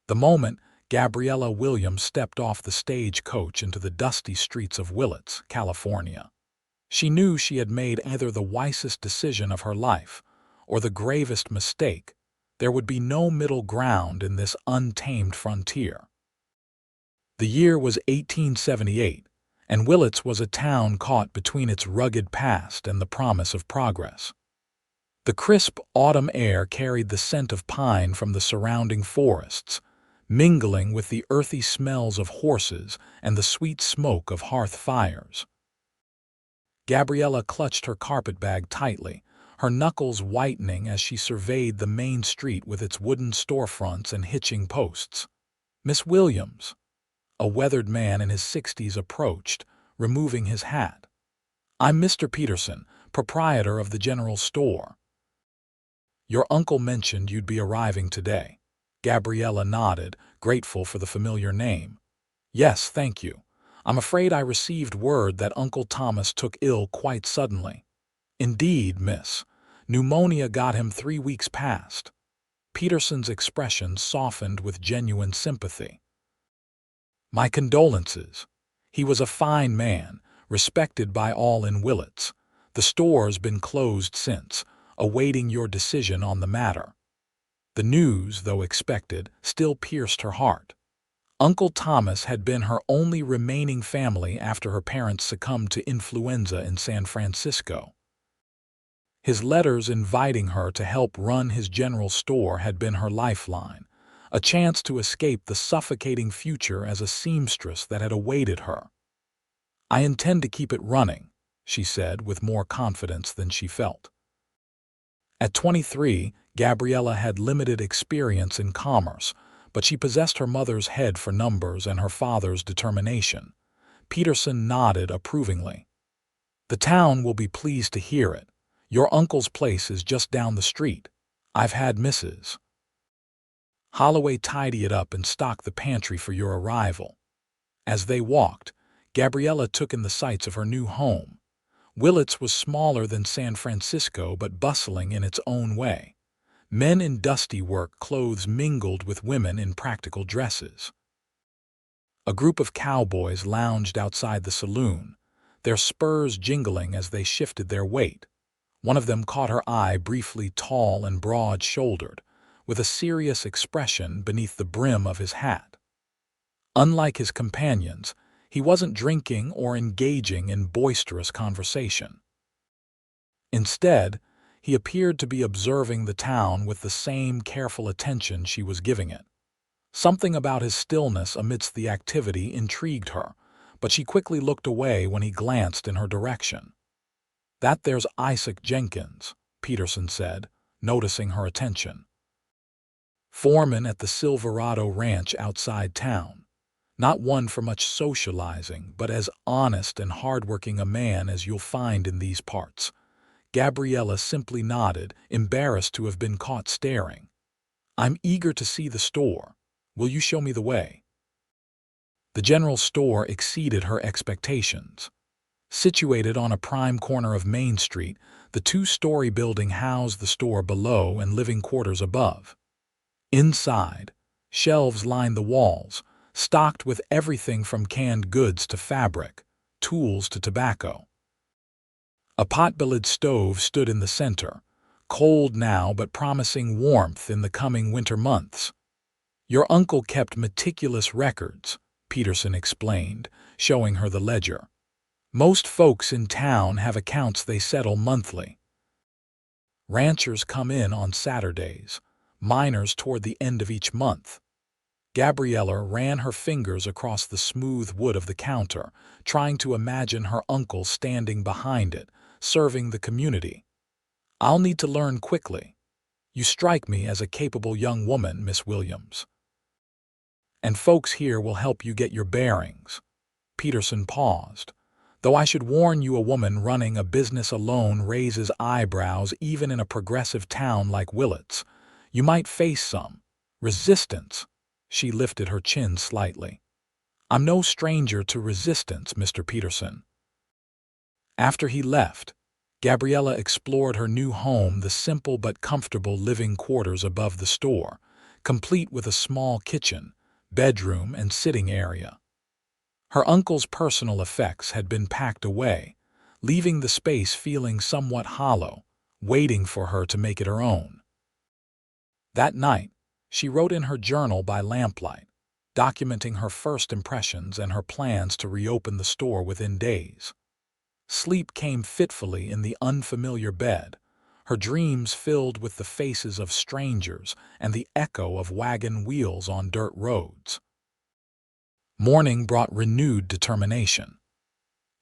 The moment Gabriella Williams stepped off the stagecoach into the dusty streets of Willits, California, she knew she had made either the wisest decision of her life or the gravest mistake. There would be no middle ground in this untamed frontier. The year was 1878, and Willits was a town caught between its rugged past and the promise of progress. The crisp autumn air carried the scent of pine from the surrounding forests, mingling with the earthy smells of horses and the sweet smoke of hearth fires. Gabriella clutched her carpetbag tightly, her knuckles whitening as she surveyed the main street with its wooden storefronts and hitching posts. "Miss Williams," a weathered man in his 60s approached, removing his hat. "I'm Mr. Peterson, proprietor of the general store. Your uncle mentioned you'd be arriving today." Gabriella nodded, grateful for the familiar name. "Yes, thank you. I'm afraid I received word that Uncle Thomas took ill quite suddenly." "Indeed, miss. Pneumonia got him 3 weeks past." Peterson's expression softened with genuine sympathy. "My condolences. He was a fine man, respected by all in Willits. The store's been closed since, awaiting your decision on the matter." The news, though expected, still pierced her heart. Uncle Thomas had been her only remaining family after her parents succumbed to influenza in San Francisco. His letters inviting her to help run his general store had been her lifeline, a chance to escape the suffocating future as a seamstress that had awaited her. "I intend to keep it running," she said with more confidence than she felt. At 23, Gabriella had limited experience in commerce, but she possessed her mother's head for numbers and her father's determination. Peterson nodded approvingly. "The town will be pleased to hear it. Your uncle's place is just down the street. I've had Mrs. Holloway tidy it up and stock the pantry for your arrival." As they walked, Gabriella took in the sights of her new home. Willits was smaller than San Francisco but bustling in its own way. Men in dusty work clothes mingled with women in practical dresses. A group of cowboys lounged outside the saloon, their spurs jingling as they shifted their weight. One of them caught her eye briefly, tall and broad-shouldered, with a serious expression beneath the brim of his hat. Unlike his companions, he wasn't drinking or engaging in boisterous conversation. Instead, he appeared to be observing the town with the same careful attention she was giving it. Something about his stillness amidst the activity intrigued her, but she quickly looked away when he glanced in her direction. "There's Isaac Jenkins," Peterson said, noticing her attention. "Foreman at the Silverado Ranch outside town. Not one for much socializing, but as honest and hardworking a man as you'll find in these parts." Gabriella simply nodded, embarrassed to have been caught staring. "I'm eager to see the store. Will you show me the way?" The general store exceeded her expectations. Situated on a prime corner of Main Street, the 2-story building housed the store below and living quarters above. Inside, shelves lined the walls, stocked with everything from canned goods to fabric, tools to tobacco. A pot-bellied stove stood in the center, cold now but promising warmth in the coming winter months. "Your uncle kept meticulous records," Peterson explained, showing her the ledger. "Most folks in town have accounts they settle monthly. Ranchers come in on Saturdays, miners toward the end of each month." Gabriella ran her fingers across the smooth wood of the counter, trying to imagine her uncle standing behind it, serving the community. "I'll need to learn quickly. You strike me as a capable young woman, Miss Williams. And folks here will help you get your bearings." Peterson paused. "Though I should warn you, a woman running a business alone raises eyebrows even in a progressive town like Willits. You might face some resistance." She lifted her chin slightly. "I'm no stranger to resistance, Mr. Peterson." After he left, Gabriella explored her new home, the simple but comfortable living quarters above the store, complete with a small kitchen, bedroom, and sitting area. Her uncle's personal effects had been packed away, leaving the space feeling somewhat hollow, waiting for her to make it her own. That night, she wrote in her journal by lamplight, documenting her first impressions and her plans to reopen the store within days. Sleep came fitfully in the unfamiliar bed, her dreams filled with the faces of strangers and the echo of wagon wheels on dirt roads. Morning brought renewed determination.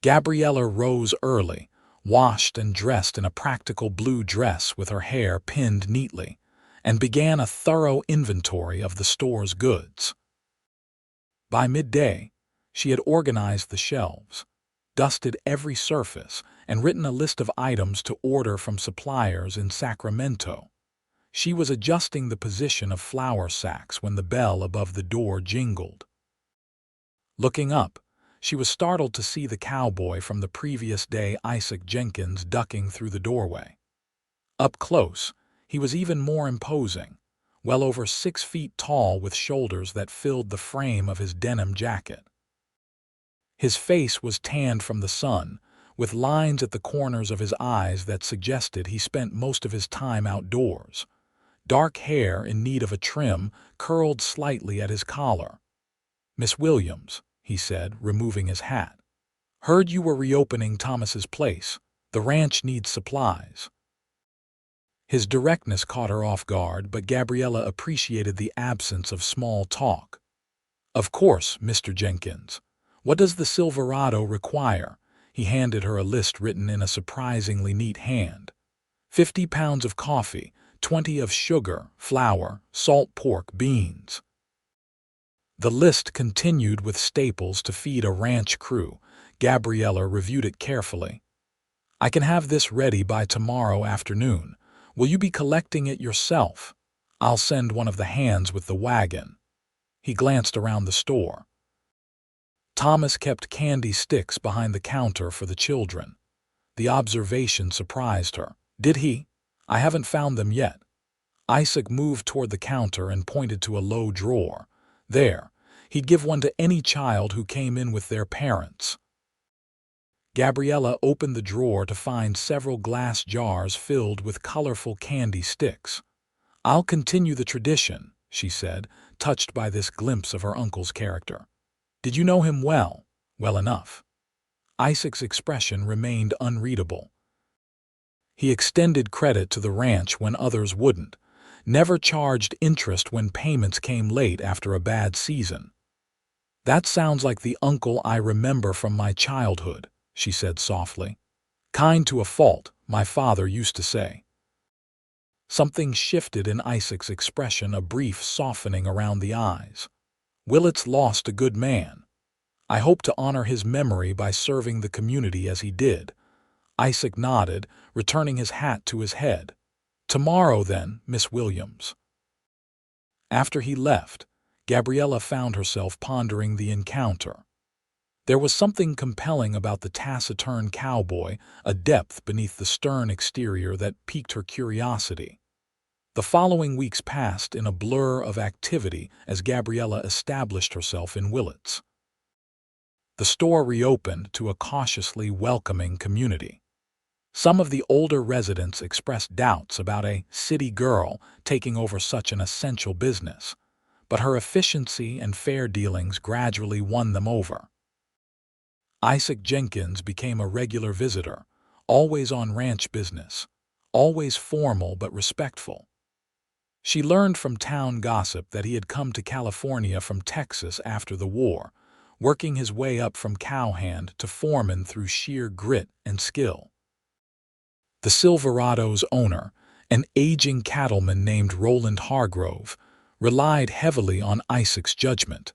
Gabriella rose early, washed and dressed in a practical blue dress with her hair pinned neatly, and began a thorough inventory of the store's goods. By midday, she had organized the shelves, dusted every surface, and written a list of items to order from suppliers in Sacramento. She was adjusting the position of flour sacks when the bell above the door jingled. Looking up, she was startled to see the cowboy from the previous day, Isaac Jenkins, ducking through the doorway. Up close, he was even more imposing, well over 6 feet tall with shoulders that filled the frame of his denim jacket. His face was tanned from the sun, with lines at the corners of his eyes that suggested he spent most of his time outdoors. Dark hair in need of a trim curled slightly at his collar. "Miss Williams," he said, removing his hat. "Heard you were reopening Thomas's place. The ranch needs supplies." His directness caught her off guard, but Gabriella appreciated the absence of small talk. "Of course, Mr. Jenkins. What does the Silverado require?" He handed her a list written in a surprisingly neat hand. 50 pounds of coffee, 20 of sugar, flour, salt pork, beans. The list continued with staples to feed a ranch crew. Gabriella reviewed it carefully. "I can have this ready by tomorrow afternoon. Will you be collecting it yourself? I'll send one of the hands with the wagon." He glanced around the store. Thomas kept candy sticks behind the counter for the children. The observation surprised her. "Did he? I haven't found them yet." Isaac moved toward the counter and pointed to a low drawer. "There, he'd give one to any child who came in with their parents." Gabriella opened the drawer to find several glass jars filled with colorful candy sticks. "I'll continue the tradition," she said, touched by this glimpse of her uncle's character. "Did you know him well?" "Well enough." Isaac's expression remained unreadable. He extended credit to the ranch when others wouldn't, never charged interest when payments came late after a bad season. "That sounds like the uncle I remember from my childhood," she said softly. "Kind to a fault, my father used to say." Something shifted in Isaac's expression, a brief softening around the eyes. "Willits lost a good man. I hope to honor his memory by serving the community as he did." Isaac nodded, returning his hat to his head. "Tomorrow, then, Miss Williams." After he left, Gabriella found herself pondering the encounter. There was something compelling about the taciturn cowboy, a depth beneath the stern exterior that piqued her curiosity. The following weeks passed in a blur of activity as Gabriella established herself in Willits. The store reopened to a cautiously welcoming community. Some of the older residents expressed doubts about a city girl taking over such an essential business, but her efficiency and fair dealings gradually won them over. Isaac Jenkins became a regular visitor, always on ranch business, always formal but respectful. She learned from town gossip that he had come to California from Texas after the war, working his way up from cowhand to foreman through sheer grit and skill. The Silverado's owner, an aging cattleman named Roland Hargrove, relied heavily on Isaac's judgment.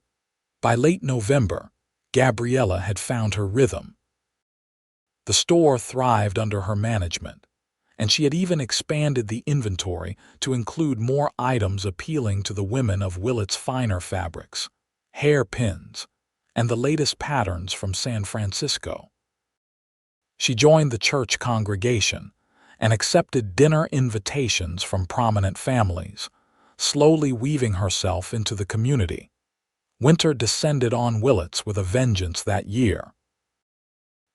By late November, Gabriella had found her rhythm. The store thrived under her management, and she had even expanded the inventory to include more items appealing to the women of Willits' finer fabrics, hairpins, and the latest patterns from San Francisco. She joined the church congregation and accepted dinner invitations from prominent families, slowly weaving herself into the community. Winter descended on Willits with a vengeance that year.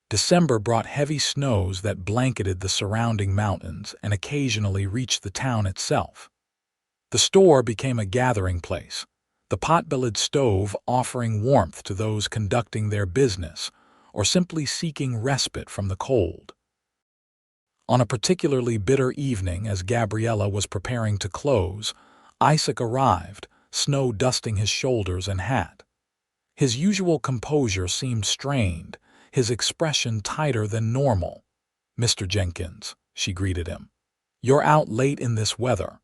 December brought heavy snows that blanketed the surrounding mountains and occasionally reached the town itself. The store became a gathering place, the pot-bellied stove offering warmth to those conducting their business or simply seeking respite from the cold. On a particularly bitter evening, as Gabriella was preparing to close, Isaac arrived, snow dusting his shoulders and hat. His usual composure seemed strained, his expression tighter than normal. "Mr. Jenkins," she greeted him. "You're out late in this weather."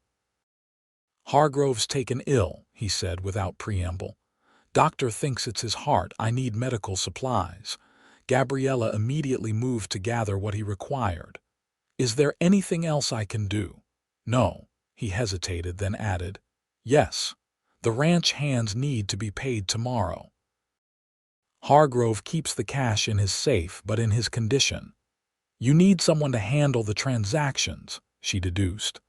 "Hargrove's taken ill," he said without preamble. "Doctor thinks it's his heart. I need medical supplies." Gabriella immediately moved to gather what he required. "Is there anything else I can do?" "No." He hesitated, then added, "Yes. The ranch hands need to be paid tomorrow. Hargrove keeps the cash in his safe, but in his condition. You need someone to handle the transactions," she deduced.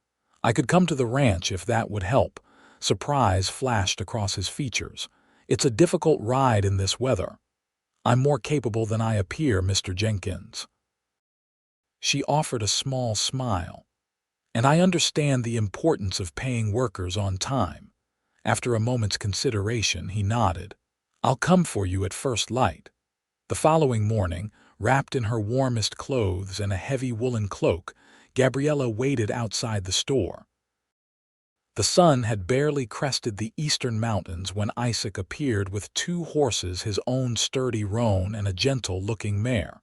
"I could come to the ranch if that would help." Surprise flashed across his features. "It's a difficult ride in this weather." "I'm more capable than I appear, Mr. Jenkins." She offered a small smile. "And I understand the importance of paying workers on time." After a moment's consideration, he nodded. "I'll come for you at first light." The following morning, wrapped in her warmest clothes and a heavy woolen cloak, Gabriella waited outside the store. The sun had barely crested the eastern mountains when Isaac appeared with 2 horses, his own sturdy roan and a gentle-looking mare.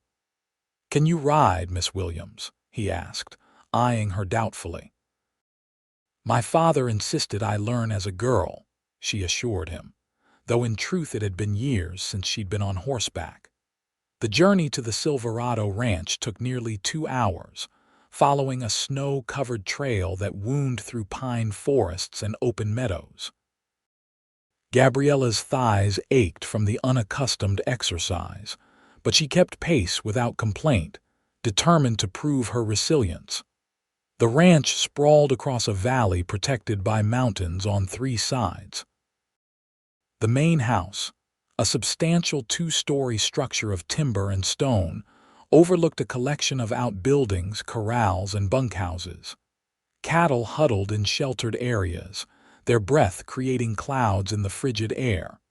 "Can you ride, Miss Williams?" he asked, eyeing her doubtfully. "My father insisted I learn as a girl," she assured him, though in truth it had been years since she'd been on horseback. The journey to the Silverado Ranch took nearly 2 hours, following a snow-covered trail that wound through pine forests and open meadows. Gabriella's thighs ached from the unaccustomed exercise, but she kept pace without complaint, determined to prove her resilience. The ranch sprawled across a valley protected by mountains on 3 sides. The main house, a substantial 2-story structure of timber and stone, overlooked a collection of outbuildings, corrals, and bunkhouses. Cattle huddled in sheltered areas, their breath creating clouds in the frigid air.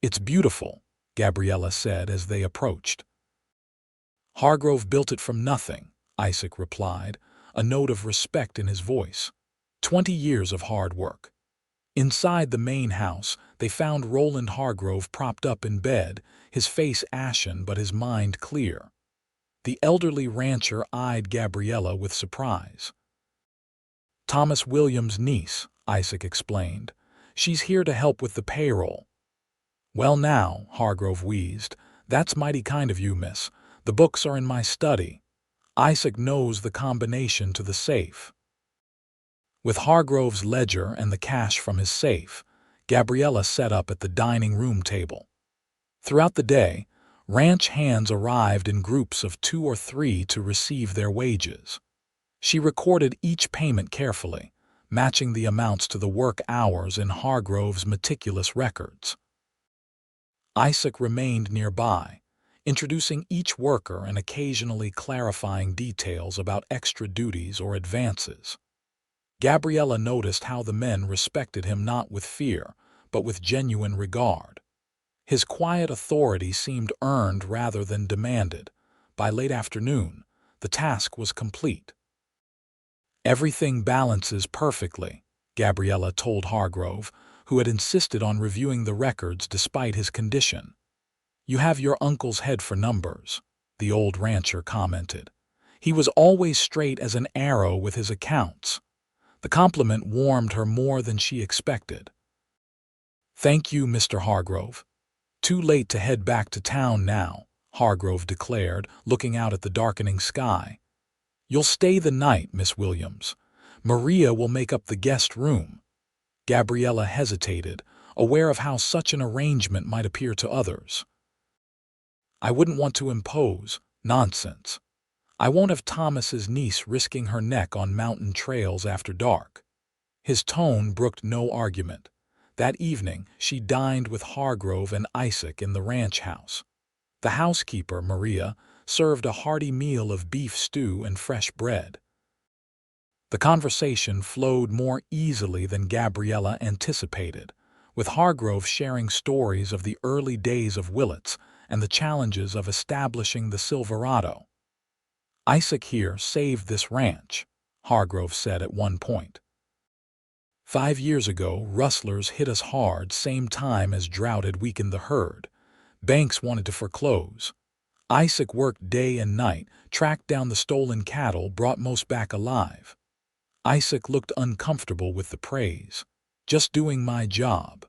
"It's beautiful," Gabriella said as they approached. "Hargrove built it from nothing," Isaac replied, a note of respect in his voice. 20 years of hard work." Inside the main house, they found Roland Hargrove propped up in bed, his face ashen but his mind clear. The elderly rancher eyed Gabriella with surprise. "Thomas Williams' niece," Isaac explained. "She's here to help with the payroll." "Well now," Hargrove wheezed, "that's mighty kind of you, miss. The books are in my study." Isaac knows the combination to the safe. With Hargrove's ledger and the cash from his safe, Gabriella set up at the dining room table. Throughout the day, ranch hands arrived in groups of 2 or 3 to receive their wages. She recorded each payment carefully, matching the amounts to the work hours in Hargrove's meticulous records. Isaac remained nearby, introducing each worker and occasionally clarifying details about extra duties or advances. Gabriella noticed how the men respected him not with fear, but with genuine regard. His quiet authority seemed earned rather than demanded. By late afternoon, the task was complete. "Everything balances perfectly," Gabriella told Hargrove, who had insisted on reviewing the records despite his condition. "You have your uncle's head for numbers," the old rancher commented. "He was always straight as an arrow with his accounts." The compliment warmed her more than she expected. "Thank you, Mr. Hargrove. Too late to head back to town now," Hargrove declared, looking out at the darkening sky. "You'll stay the night, Miss Williams. Maria will make up the guest room." Gabriella hesitated, aware of how such an arrangement might appear to others. "I wouldn't want to impose. Nonsense. I won't have Thomas's niece risking her neck on mountain trails after dark." His tone brooked no argument. That evening, she dined with Hargrove and Isaac in the ranch house. The housekeeper, Maria, served a hearty meal of beef stew and fresh bread. The conversation flowed more easily than Gabriella anticipated, with Hargrove sharing stories of the early days of Willits and the challenges of establishing the Silverado. "Isaac here saved this ranch," Hargrove said at one point. "5 years ago, rustlers hit us hard, same time as drought had weakened the herd. Banks wanted to foreclose. Isaac worked day and night, tracked down the stolen cattle, brought most back alive. Isaac looked uncomfortable with the praise. Just doing my job.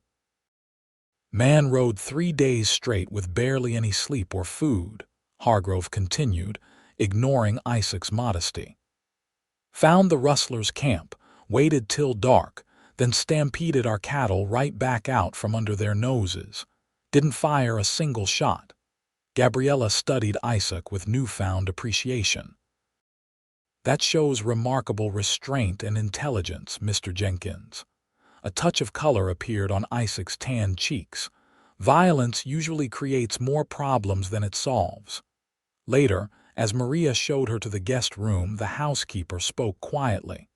Man rode 3 days straight with barely any sleep or food," Hargrove continued, ignoring Isaac's modesty. "Found the rustlers' camp, waited till dark, then stampeded our cattle right back out from under their noses. Didn't fire a single shot." Gabriella studied Isaac with newfound appreciation. "That shows remarkable restraint and intelligence, Mr. Jenkins." A touch of color appeared on Isaac's tanned cheeks. "Violence usually creates more problems than it solves." Later, as Maria showed her to the guest room, the housekeeper spoke quietly.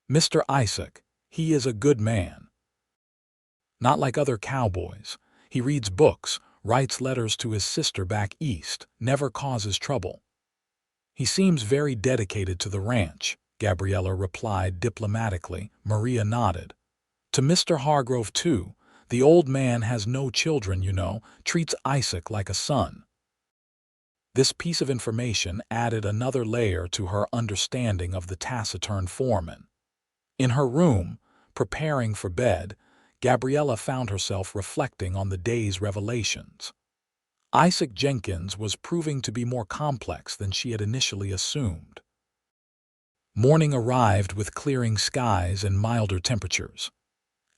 "Mr. Isaac, he is a good man. Not like other cowboys. He reads books, writes letters to his sister back east, never causes trouble." "He seems very dedicated to the ranch," Gabriella replied diplomatically. Maria nodded. "To Mr. Hargrove, too. The old man has no children, you know, treats Isaac like a son." This piece of information added another layer to her understanding of the taciturn foreman. In her room, preparing for bed, Gabriella found herself reflecting on the day's revelations. Isaac Jenkins was proving to be more complex than she had initially assumed. Morning arrived with clearing skies and milder temperatures.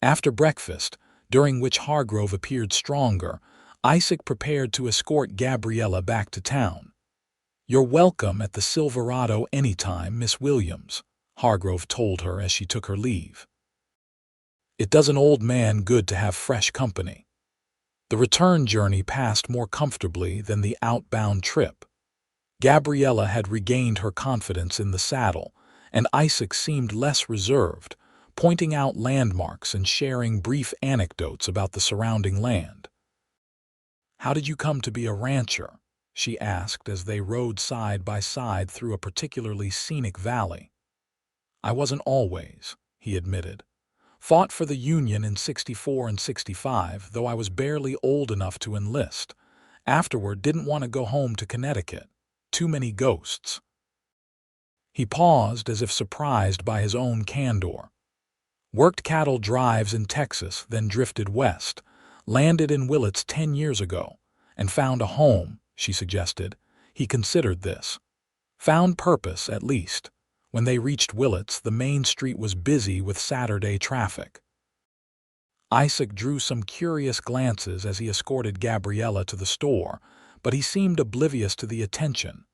After breakfast, during which Hargrove appeared stronger, Isaac prepared to escort Gabriella back to town. "You're welcome at the Silverado anytime, Miss Williams," Hargrove told her as she took her leave. "It does an old man good to have fresh company." The return journey passed more comfortably than the outbound trip. Gabriella had regained her confidence in the saddle, and Isaac seemed less reserved, pointing out landmarks and sharing brief anecdotes about the surrounding land. "How did you come to be a rancher?" she asked as they rode side by side through a particularly scenic valley. "I wasn't always," he admitted. "Fought for the Union in '64 and '65, though I was barely old enough to enlist. Afterward, didn't want to go home to Connecticut. Too many ghosts." He paused as if surprised by his own candor. "Worked cattle drives in Texas, then drifted west. Landed in Willits 10 years ago, and found a home," she suggested. He considered this. "Found purpose, at least." When they reached Willits, the main street was busy with Saturday traffic. Isaac drew some curious glances as he escorted Gabriella to the store, but he seemed oblivious to the attention.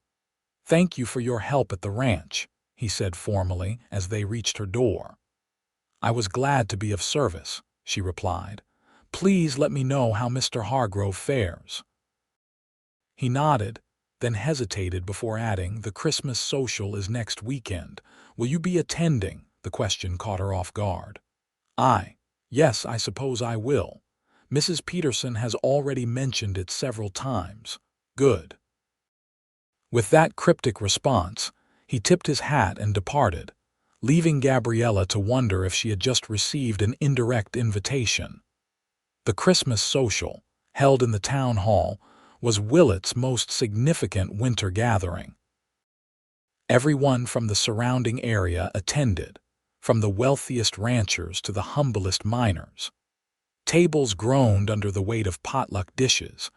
"Thank you for your help at the ranch," he said formally as they reached her door. "I was glad to be of service," she replied. "Please let me know how Mr. Hargrove fares." He nodded, then hesitated before adding, "The Christmas social is next weekend. Will you be attending?" The question caught her off guard. Yes, I suppose I will. Mrs. Peterson has already mentioned it several times." "Good." With that cryptic response, he tipped his hat and departed, leaving Gabriella to wonder if she had just received an indirect invitation. The Christmas social, held in the town hall, was Willits' most significant winter gathering. Everyone from the surrounding area attended, from the wealthiest ranchers to the humblest miners. Tables groaned under the weight of potluck dishes,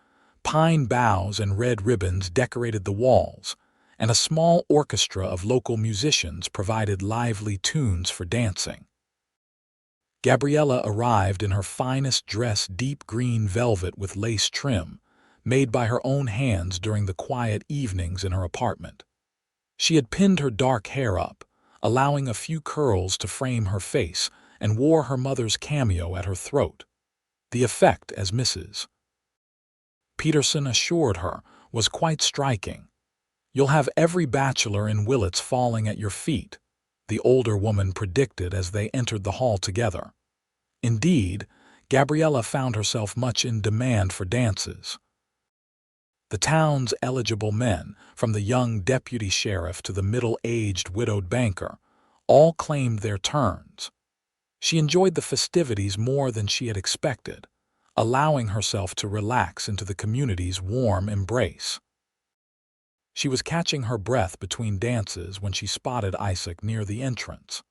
pine boughs and red ribbons decorated the walls, and a small orchestra of local musicians provided lively tunes for dancing. Gabriella arrived in her finest dress, deep green velvet with lace trim, made by her own hands during the quiet evenings in her apartment. She had pinned her dark hair up, allowing a few curls to frame her face, and wore her mother's cameo at her throat. The effect, as Mrs. Peterson assured her, was quite striking. "You'll have every bachelor in Willits falling at your feet," the older woman predicted as they entered the hall together. Indeed, Gabriella found herself much in demand for dances. The town's eligible men, from the young deputy sheriff to the middle-aged widowed banker, all claimed their turns. She enjoyed the festivities more than she had expected, allowing herself to relax into the community's warm embrace. She was catching her breath between dances when she spotted Isaac near the entrance.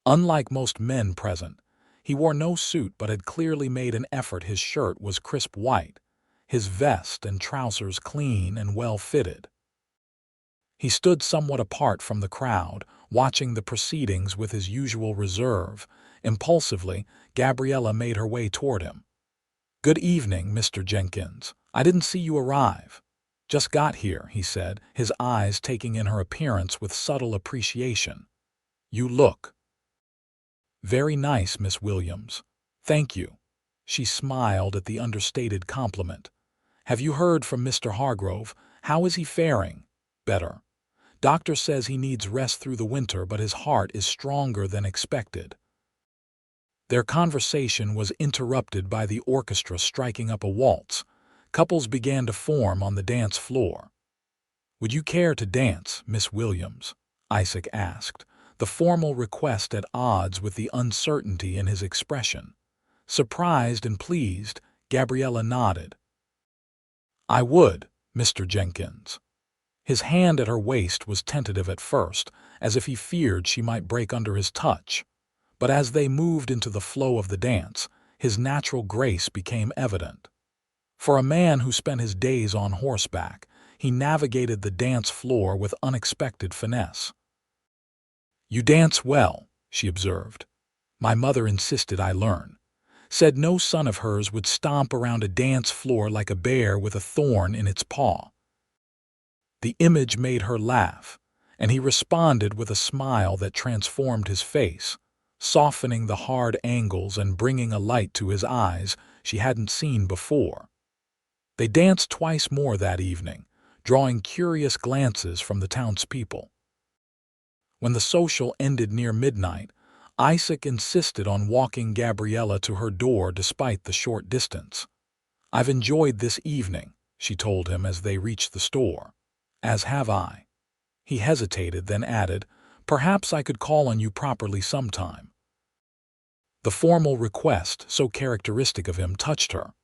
Unlike most men present, he wore no suit but had clearly made an effort. His shirt was crisp white, his vest and trousers clean and well-fitted. He stood somewhat apart from the crowd, watching the proceedings with his usual reserve. Impulsively, Gabriella made her way toward him. "Good evening, Mr. Jenkins. I didn't see you arrive." "Just got here," he said, his eyes taking in her appearance with subtle appreciation. "You look very nice, Miss Williams." "Thank you." She smiled at the understated compliment. "Have you heard from Mr. Hargrove? How is he faring?" "Better. Doctor says he needs rest through the winter, but his heart is stronger than expected." Their conversation was interrupted by the orchestra striking up a waltz. Couples began to form on the dance floor. "Would you care to dance, Miss Williams?" Isaac asked, the formal request at odds with the uncertainty in his expression. Surprised and pleased, Gabriella nodded. "I would, Mr. Jenkins." His hand at her waist was tentative at first, as if he feared she might break under his touch. But as they moved into the flow of the dance, his natural grace became evident. For a man who spent his days on horseback, he navigated the dance floor with unexpected finesse. "You dance well," she observed. "My mother insisted I learn. Said no son of hers would stomp around a dance floor like a bear with a thorn in its paw." The image made her laugh, and he responded with a smile that transformed his face, softening the hard angles and bringing a light to his eyes she hadn't seen before. They danced twice more that evening, drawing curious glances from the townspeople. When the social ended near midnight, Isaac insisted on walking Gabriella to her door despite the short distance. "I've enjoyed this evening," she told him as they reached the store. "As have I." He hesitated, then added, "Perhaps I could call on you properly sometime." The formal request, so characteristic of him, touched her.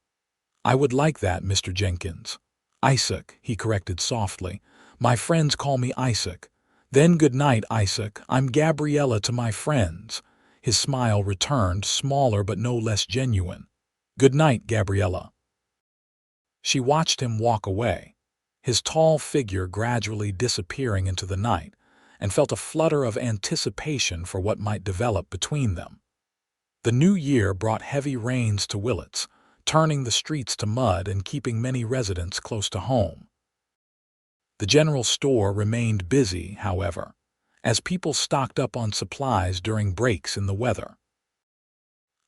"I would like that, Mr. Jenkins." "Isaac," he corrected softly. "My friends call me Isaac." "Then good night, Isaac. I'm Gabriella to my friends." His smile returned, smaller but no less genuine. "Good night, Gabriella." She watched him walk away, his tall figure gradually disappearing into the night, and felt a flutter of anticipation for what might develop between them. The new year brought heavy rains to Willits, turning the streets to mud and keeping many residents close to home. The general store remained busy, however, as people stocked up on supplies during breaks in the weather.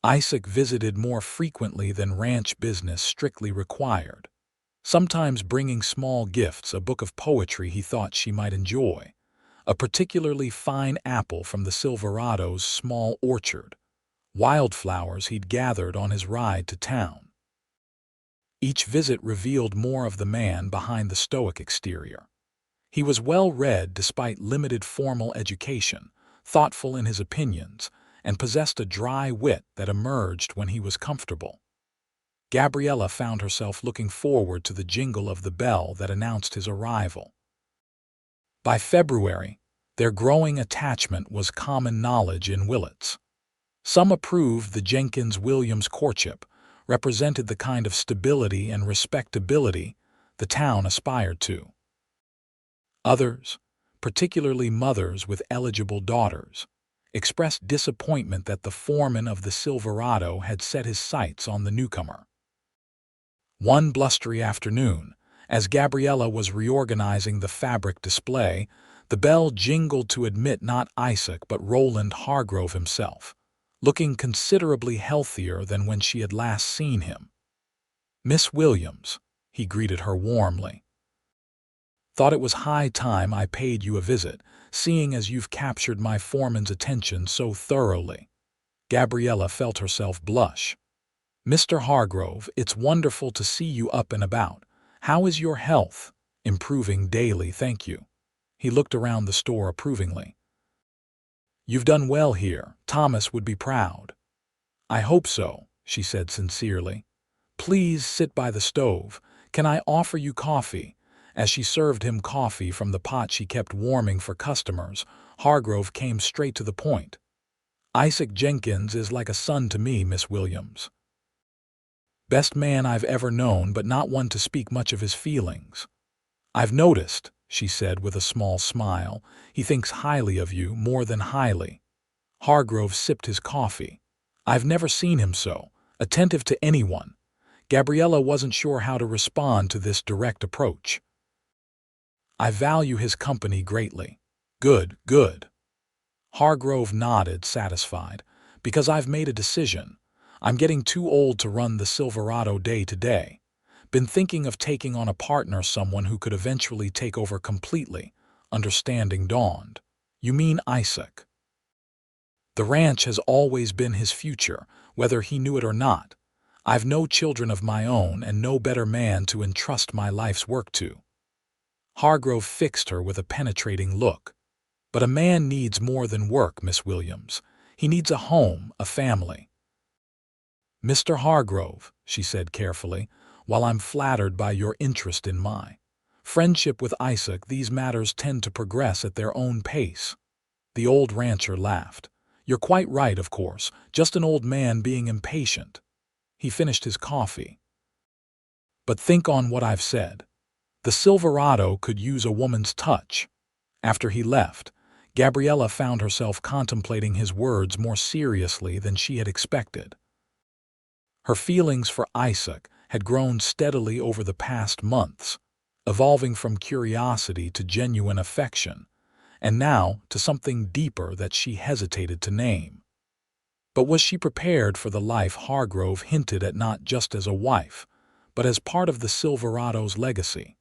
Isaac visited more frequently than ranch business strictly required, sometimes bringing small gifts, a book of poetry he thought she might enjoy, a particularly fine apple from the Silverado's small orchard, wildflowers he'd gathered on his ride to town. Each visit revealed more of the man behind the stoic exterior. He was well-read despite limited formal education, thoughtful in his opinions, and possessed a dry wit that emerged when he was comfortable. Gabriella found herself looking forward to the jingle of the bell that announced his arrival. By February, their growing attachment was common knowledge in Willits. Some approved the Jenkins-Williams courtship, represented the kind of stability and respectability the town aspired to. Others, particularly mothers with eligible daughters, expressed disappointment that the foreman of the Silverado had set his sights on the newcomer. One blustery afternoon, as Gabriella was reorganizing the fabric display, the bell jingled to admit not Isaac but Roland Hargrove himself, looking considerably healthier than when she had last seen him. "Miss Williams," he greeted her warmly. "Thought it was high time I paid you a visit, seeing as you've captured my foreman's attention so thoroughly." Gabriella felt herself blush. "Mr. Hargrove, it's wonderful to see you up and about. How is your health?" "Improving daily, thank you." He looked around the store approvingly. "You've done well here. Thomas would be proud." "I hope so," she said sincerely. "Please sit by the stove. Can I offer you coffee?" As she served him coffee from the pot she kept warming for customers, Hargrove came straight to the point. "Isaac Jenkins is like a son to me, Miss Williams. Best man I've ever known, but not one to speak much of his feelings." "I've noticed," she said with a small smile. "He thinks highly of you, more than highly." Hargrove sipped his coffee. "I've never seen him so attentive to anyone." Gabriella wasn't sure how to respond to this direct approach. "I value his company greatly." "Good, good." Hargrove nodded, satisfied. "Because I've made a decision. I'm getting too old to run the Silverado day to day. Been thinking of taking on a partner, someone who could eventually take over completely." Understanding dawned. "You mean Isaac?" "The ranch has always been his future, whether he knew it or not. I've no children of my own and no better man to entrust my life's work to." Hargrove fixed her with a penetrating look. "But a man needs more than work, Miss Williams. He needs a home, a family." "Mr. Hargrove," she said carefully, "while I'm flattered by your interest in my friendship with Isaac, these matters tend to progress at their own pace." The old rancher laughed. "You're quite right, of course, just an old man being impatient." He finished his coffee. "But think on what I've said. The Silverado could use a woman's touch." After he left, Gabriella found herself contemplating his words more seriously than she had expected. Her feelings for Isaac had grown steadily over the past months, evolving from curiosity to genuine affection, and now to something deeper that she hesitated to name. But was she prepared for the life Hargrove hinted at, not just as a wife, but as part of the Silverado's legacy?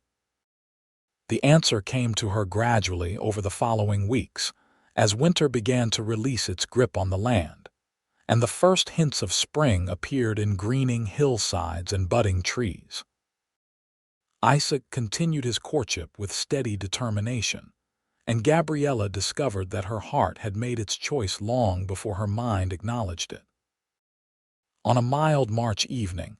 The answer came to her gradually over the following weeks, as winter began to release its grip on the land, and the first hints of spring appeared in greening hillsides and budding trees. Isaac continued his courtship with steady determination, and Gabriella discovered that her heart had made its choice long before her mind acknowledged it. On a mild March evening,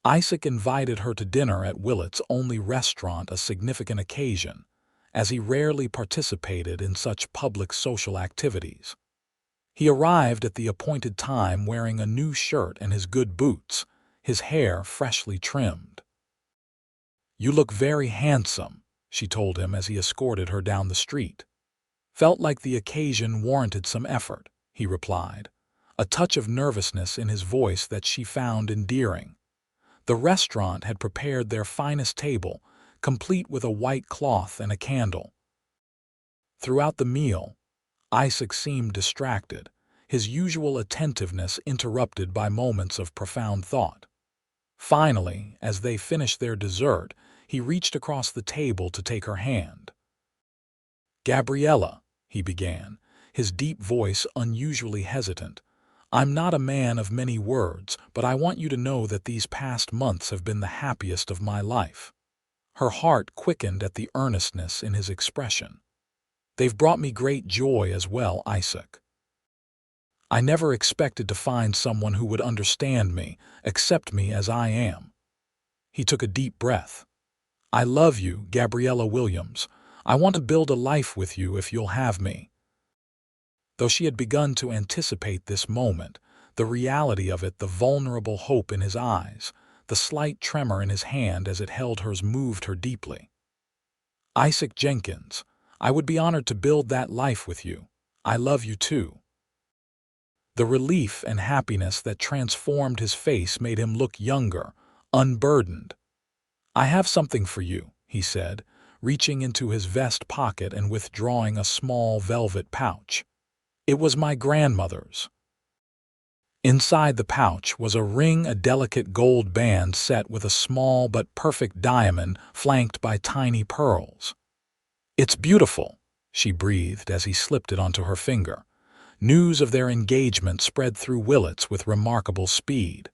Isaac invited her to dinner at Willits' only restaurant, a significant occasion, as he rarely participated in such public social activities. He arrived at the appointed time wearing a new shirt and his good boots, his hair freshly trimmed. "You look very handsome," she told him as he escorted her down the street. "Felt like the occasion warranted some effort," he replied, a touch of nervousness in his voice that she found endearing. The restaurant had prepared their finest table, complete with a white cloth and a candle. Throughout the meal, Isaac seemed distracted, his usual attentiveness interrupted by moments of profound thought. Finally, as they finished their dessert, he reached across the table to take her hand. "Gabriella," he began, his deep voice unusually hesitant, "I'm not a man of many words, but I want you to know that these past months have been the happiest of my life." Her heart quickened at the earnestness in his expression. "They've brought me great joy as well, Isaac. I never expected to find someone who would understand me, accept me as I am." He took a deep breath. "I love you, Gabriella Williams. I want to build a life with you if you'll have me." Though she had begun to anticipate this moment, the reality of it, the vulnerable hope in his eyes, the slight tremor in his hand as it held hers, moved her deeply. "Isaac Jenkins, I would be honored to build that life with you. I love you too." The relief and happiness that transformed his face made him look younger, unburdened. "I have something for you," he said, reaching into his vest pocket and withdrawing a small velvet pouch. "It was my grandmother's." Inside the pouch was a ring, a delicate gold band set with a small but perfect diamond flanked by tiny pearls. "It's beautiful," she breathed as he slipped it onto her finger. News of their engagement spread through Willits with remarkable speed.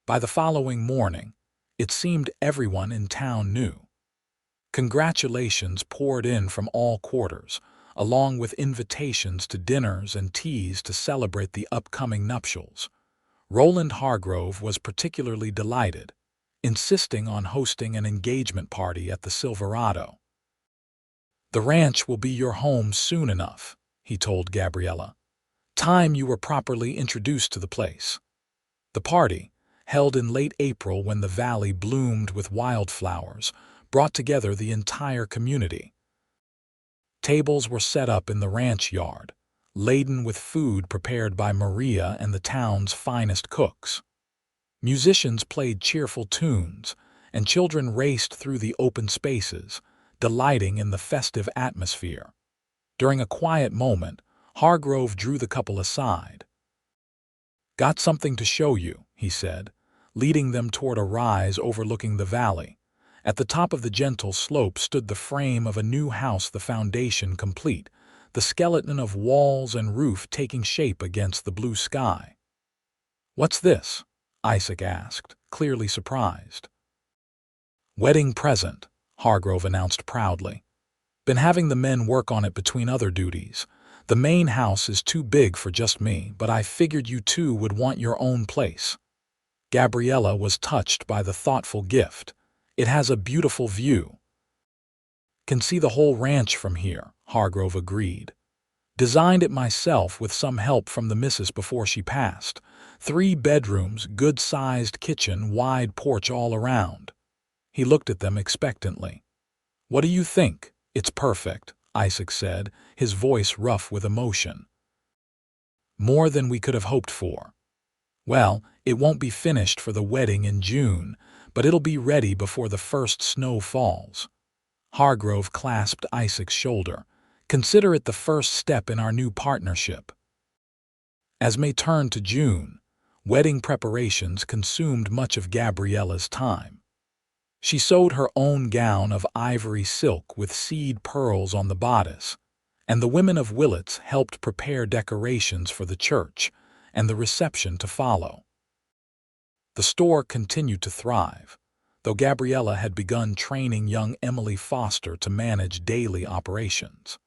By the following morning, it seemed everyone in town knew. Congratulations poured in from all quarters, along with invitations to dinners and teas to celebrate the upcoming nuptials. Roland Hargrove was particularly delighted, insisting on hosting an engagement party at the Silverado. "The ranch will be your home soon enough," he told Gabriella. "Time you were properly introduced to the place." The party, held in late April when the valley bloomed with wildflowers, brought together the entire community. Tables were set up in the ranch yard, laden with food prepared by Maria and the town's finest cooks. Musicians played cheerful tunes, and children raced through the open spaces, delighting in the festive atmosphere. During a quiet moment, Hargrove drew the couple aside. "Got something to show you," he said, leading them toward a rise overlooking the valley. At the top of the gentle slope stood the frame of a new house, the foundation complete, the skeleton of walls and roof taking shape against the blue sky. "What's this?" Isaac asked, clearly surprised. "Wedding present," Hargrove announced proudly. "Been having the men work on it between other duties. The main house is too big for just me, but I figured you two would want your own place." Gabriella was touched by the thoughtful gift. "It has a beautiful view." "Can see the whole ranch from here," Hargrove agreed. "Designed it myself with some help from the missus before she passed. 3 bedrooms, good-sized kitchen, wide porch all around." He looked at them expectantly. "What do you think?" "It's perfect," Isaac said, his voice rough with emotion. "More than we could have hoped for. Well, it won't be finished for the wedding in June, but it'll be ready before the first snow falls." Hargrove clasped Isaac's shoulder. "Consider it the first step in our new partnership." As May turned to June, wedding preparations consumed much of Gabriella's time. She sewed her own gown of ivory silk with seed pearls on the bodice, and the women of Willits helped prepare decorations for the church and the reception to follow. The store continued to thrive, though Gabriella had begun training young Emily Foster to manage daily operations.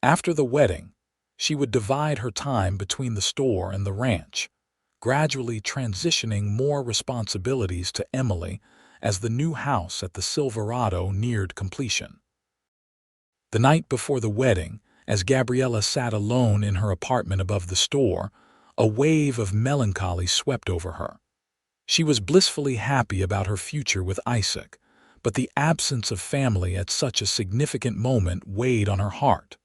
After the wedding, she would divide her time between the store and the ranch, gradually transitioning more responsibilities to Emily as the new house at the Silverado neared completion. The night before the wedding, as Gabriella sat alone in her apartment above the store, a wave of melancholy swept over her. She was blissfully happy about her future with Isaac, but the absence of family at such a significant moment weighed on her heart.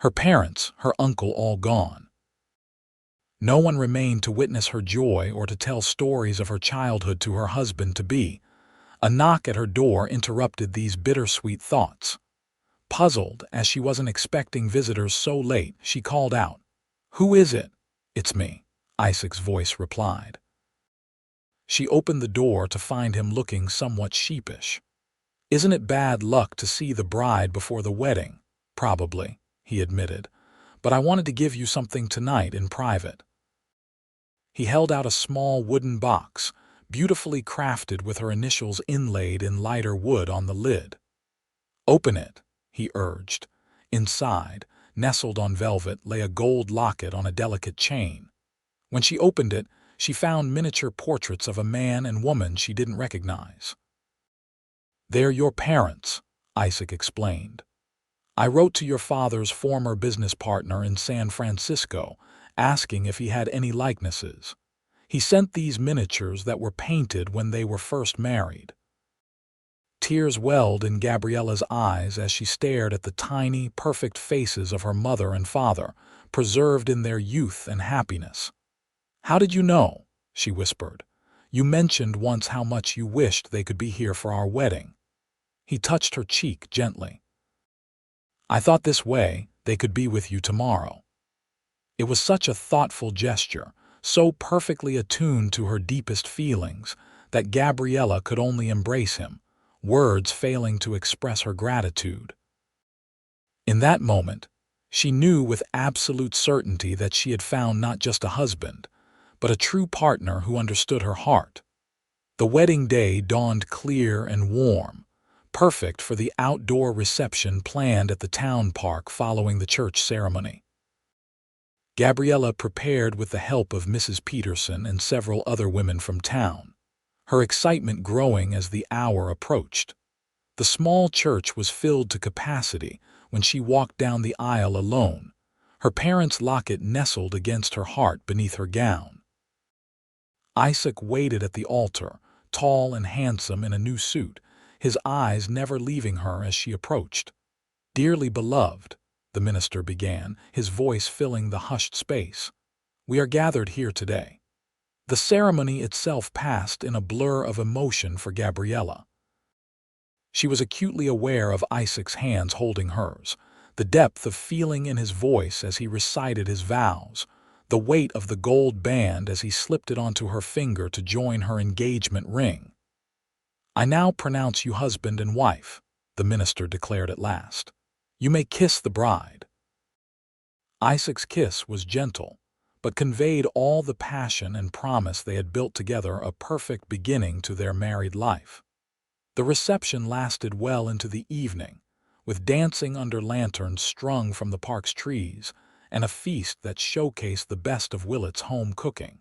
Her parents, her uncle, all gone. No one remained to witness her joy or to tell stories of her childhood to her husband-to-be. A knock at her door interrupted these bittersweet thoughts. Puzzled, as she wasn't expecting visitors so late, she called out, "Who is it?" "It's me," Isaac's voice replied. She opened the door to find him looking somewhat sheepish. "Isn't it bad luck to see the bride before the wedding?" "Probably," he admitted, "but I wanted to give you something tonight in private." He held out a small wooden box, beautifully crafted with her initials inlaid in lighter wood on the lid. "Open it," he urged. Inside, nestled on velvet, lay a gold locket on a delicate chain. When she opened it, she found miniature portraits of a man and woman she didn't recognize. "They're your parents," Isaac explained. "I wrote to your father's former business partner in San Francisco, asking if he had any likenesses. He sent these miniatures that were painted when they were first married." Tears welled in Gabriella's eyes as she stared at the tiny, perfect faces of her mother and father, preserved in their youth and happiness. "How did you know?" she whispered. "You mentioned once how much you wished they could be here for our wedding." He touched her cheek gently. "I thought this way they could be with you tomorrow." It was such a thoughtful gesture, so perfectly attuned to her deepest feelings that Gabriella could only embrace him, words failing to express her gratitude. In that moment, she knew with absolute certainty that she had found not just a husband, but a true partner who understood her heart. The wedding day dawned clear and warm, perfect for the outdoor reception planned at the town park following the church ceremony. Gabriella prepared with the help of Mrs. Peterson and several other women from town, her excitement growing as the hour approached. The small church was filled to capacity when she walked down the aisle alone, her parents' locket nestled against her heart beneath her gown. Isaac waited at the altar, tall and handsome in a new suit, his eyes never leaving her as she approached. "Dearly beloved," the minister began, his voice filling the hushed space, "we are gathered here today." The ceremony itself passed in a blur of emotion for Gabriella. She was acutely aware of Isaac's hands holding hers, the depth of feeling in his voice as he recited his vows, the weight of the gold band as he slipped it onto her finger to join her engagement ring. "I now pronounce you husband and wife," the minister declared at last. "You may kiss the bride." Isaac's kiss was gentle, but conveyed all the passion and promise they had built together, a perfect beginning to their married life. The reception lasted well into the evening, with dancing under lanterns strung from the park's trees, and a feast that showcased the best of Willits' home cooking.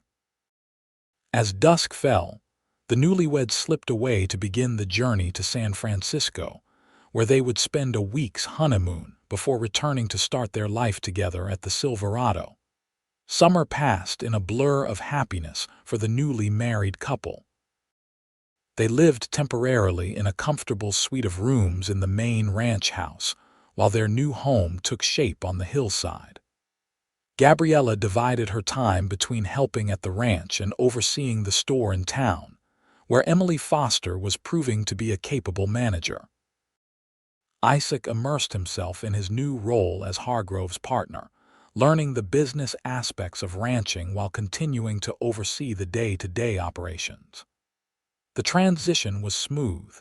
As dusk fell, the newlyweds slipped away to begin the journey to San Francisco, where they would spend a week's honeymoon before returning to start their life together at the Silverado. Summer passed in a blur of happiness for the newly married couple. They lived temporarily in a comfortable suite of rooms in the main ranch house, while their new home took shape on the hillside. Gabriella divided her time between helping at the ranch and overseeing the store in town, where Emily Foster was proving to be a capable manager. Isaac immersed himself in his new role as Hargrove's partner, learning the business aspects of ranching while continuing to oversee the day-to-day operations. The transition was smooth,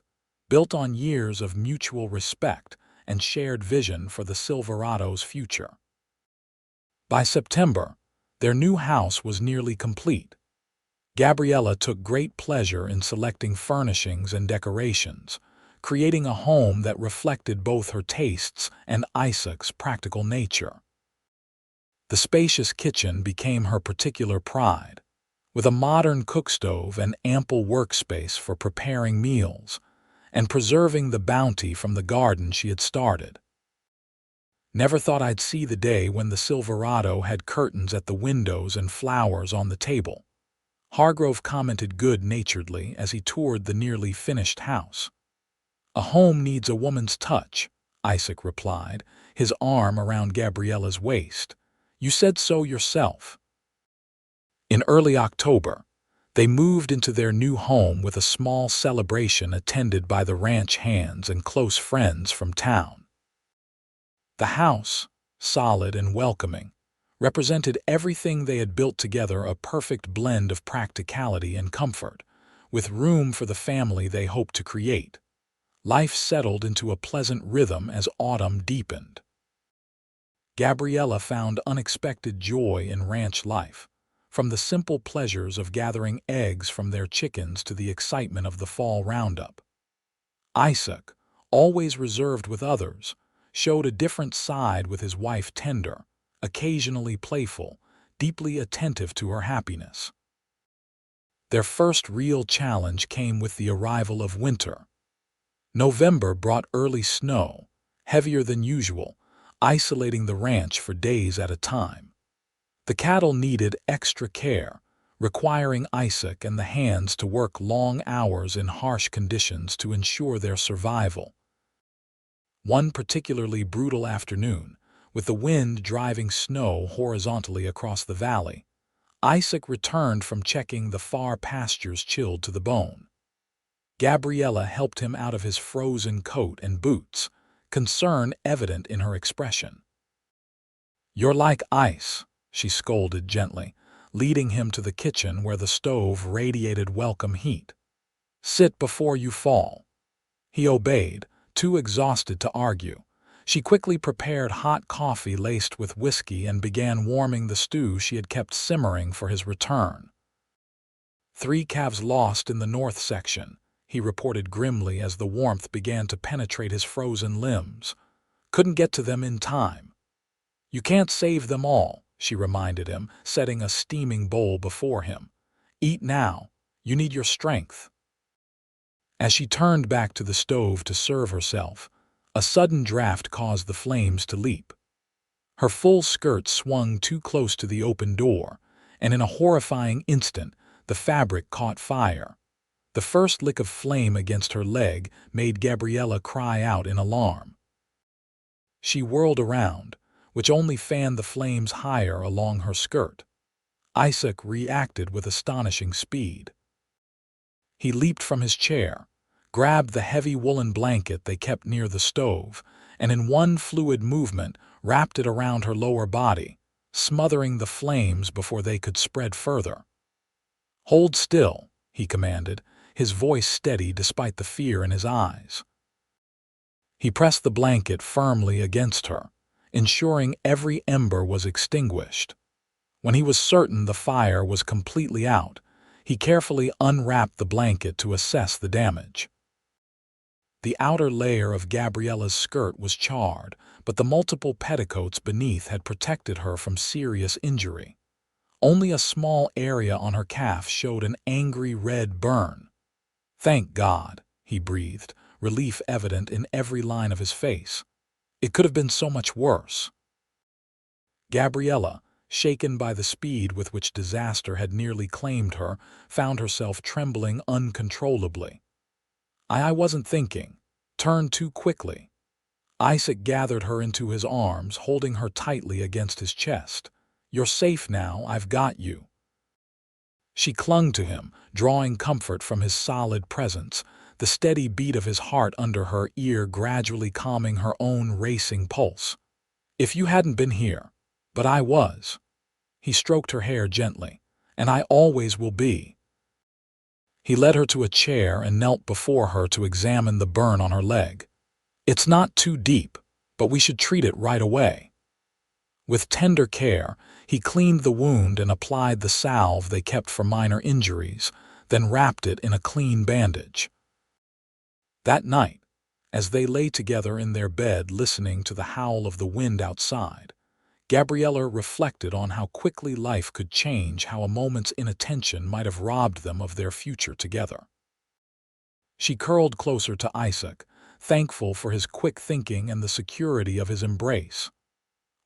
built on years of mutual respect and shared vision for the Silverado's future. By September, their new house was nearly complete. Gabriella took great pleasure in selecting furnishings and decorations, creating a home that reflected both her tastes and Isaac's practical nature. The spacious kitchen became her particular pride, with a modern cookstove and ample workspace for preparing meals and preserving the bounty from the garden she had started. "Never thought I'd see the day when the Silverado had curtains at the windows and flowers on the table," Hargrove commented good-naturedly as he toured the nearly finished house. "A home needs a woman's touch," Isaac replied, his arm around Gabriella's waist. "You said so yourself." In early October, they moved into their new home with a small celebration attended by the ranch hands and close friends from town. The house, solid and welcoming, represented everything they had built together, a perfect blend of practicality and comfort, with room for the family they hoped to create. Life settled into a pleasant rhythm as autumn deepened. Gabriella found unexpected joy in ranch life, from the simple pleasures of gathering eggs from their chickens to the excitement of the fall roundup. Isaac, always reserved with others, showed a different side, with his wife tender, occasionally playful, deeply attentive to her happiness. Their first real challenge came with the arrival of winter. November brought early snow, heavier than usual, isolating the ranch for days at a time. The cattle needed extra care, requiring Isaac and the hands to work long hours in harsh conditions to ensure their survival. One particularly brutal afternoon, with the wind driving snow horizontally across the valley, Isaac returned from checking the far pastures chilled to the bone. Gabriella helped him out of his frozen coat and boots, concern evident in her expression. "You're like ice," she scolded gently, leading him to the kitchen where the stove radiated welcome heat. "Sit before you fall." He obeyed, too exhausted to argue. She quickly prepared hot coffee laced with whiskey and began warming the stew she had kept simmering for his return. "3 calves lost in the north section," he reported grimly as the warmth began to penetrate his frozen limbs. "Couldn't get to them in time." "You can't save them all," she reminded him, setting a steaming bowl before him. "Eat now. You need your strength." As she turned back to the stove to serve herself, a sudden draft caused the flames to leap. Her full skirt swung too close to the open door, and in a horrifying instant, the fabric caught fire. The first lick of flame against her leg made Gabriella cry out in alarm. She whirled around, which only fanned the flames higher along her skirt. Isaac reacted with astonishing speed. He leaped from his chair, grabbed the heavy woolen blanket they kept near the stove, and in one fluid movement wrapped it around her lower body, smothering the flames before they could spread further. "Hold still," he commanded, his voice steady despite the fear in his eyes. He pressed the blanket firmly against her, ensuring every ember was extinguished. When he was certain the fire was completely out, he carefully unwrapped the blanket to assess the damage. The outer layer of Gabriella's skirt was charred, but the multiple petticoats beneath had protected her from serious injury. Only a small area on her calf showed an angry red burn. "Thank God," he breathed, relief evident in every line of his face. "It could have been so much worse." Gabriella, shaken by the speed with which disaster had nearly claimed her, found herself trembling uncontrollably. I wasn't thinking. Turned too quickly." Isaac gathered her into his arms, holding her tightly against his chest. "You're safe now, I've got you." She clung to him, drawing comfort from his solid presence, the steady beat of his heart under her ear gradually calming her own racing pulse. "If you hadn't been here, but I was." He stroked her hair gently. "And I always will be." He led her to a chair and knelt before her to examine the burn on her leg. "It's not too deep, but we should treat it right away." With tender care, he cleaned the wound and applied the salve they kept for minor injuries, then wrapped it in a clean bandage. That night, as they lay together in their bed listening to the howl of the wind outside, Gabriella reflected on how quickly life could change, how a moment's inattention might have robbed them of their future together. She curled closer to Isaac, thankful for his quick thinking and the security of his embrace.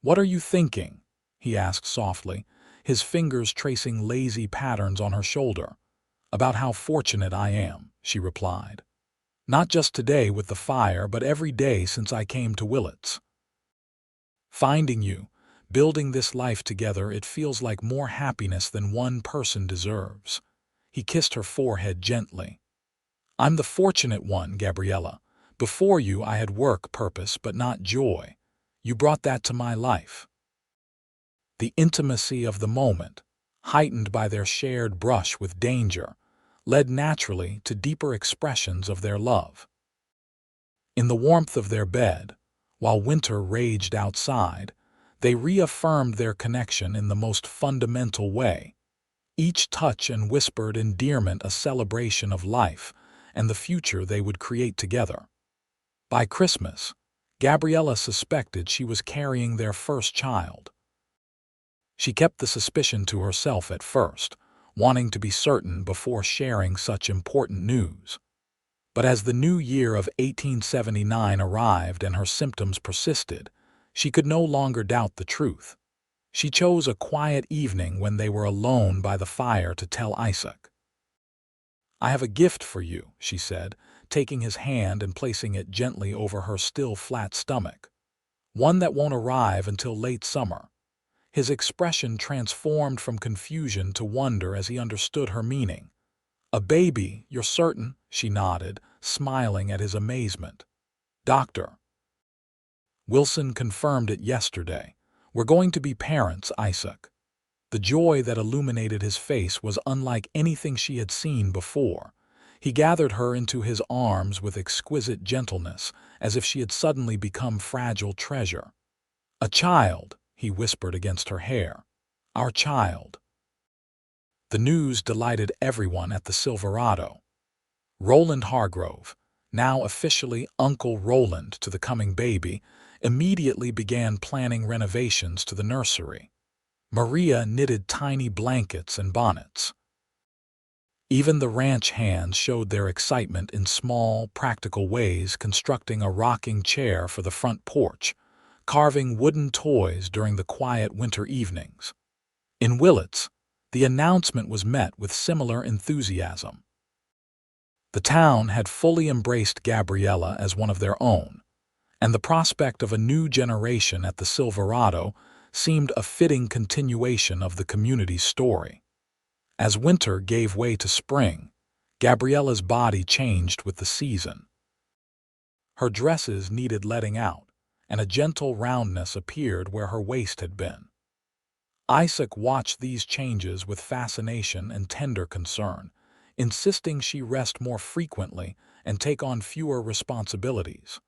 "What are you thinking?" he asked softly, his fingers tracing lazy patterns on her shoulder. "About how fortunate I am," she replied. "Not just today with the fire, but every day since I came to Willits. Finding you, building this life together, it feels like more happiness than one person deserves." He kissed her forehead gently. "I'm the fortunate one, Gabriella. Before you I had work, purpose, but not joy. You brought that to my life." The intimacy of the moment, heightened by their shared brush with danger, led naturally to deeper expressions of their love. In the warmth of their bed, while winter raged outside, they reaffirmed their connection in the most fundamental way, each touch and whispered endearment a celebration of life and the future they would create together. By Christmas, Gabriella suspected she was carrying their first child. She kept the suspicion to herself at first, wanting to be certain before sharing such important news. But as the new year of 1879 arrived and her symptoms persisted, she could no longer doubt the truth. She chose a quiet evening when they were alone by the fire to tell Isaac. "I have a gift for you," she said, taking his hand and placing it gently over her still flat stomach. "One that won't arrive until late summer." His expression transformed from confusion to wonder as he understood her meaning. "A baby, you're certain?" she nodded, smiling at his amazement. "Doctor Wilson confirmed it yesterday. We're going to be parents, Isaac." The joy that illuminated his face was unlike anything she had seen before. He gathered her into his arms with exquisite gentleness, as if she had suddenly become fragile treasure. "A child," he whispered against her hair. "Our child." The news delighted everyone at the Silverado. Roland Hargrove, now officially Uncle Roland to the coming baby, immediately began planning renovations to the nursery. Maria knitted tiny blankets and bonnets. Even the ranch hands showed their excitement in small, practical ways, constructing a rocking chair for the front porch, carving wooden toys during the quiet winter evenings. In Willits, the announcement was met with similar enthusiasm. The town had fully embraced Gabriella as one of their own, and the prospect of a new generation at the Silverado seemed a fitting continuation of the community's story. As winter gave way to spring, Gabriella's body changed with the season. Her dresses needed letting out, and a gentle roundness appeared where her waist had been. Isaac watched these changes with fascination and tender concern, insisting she rest more frequently and take on fewer responsibilities.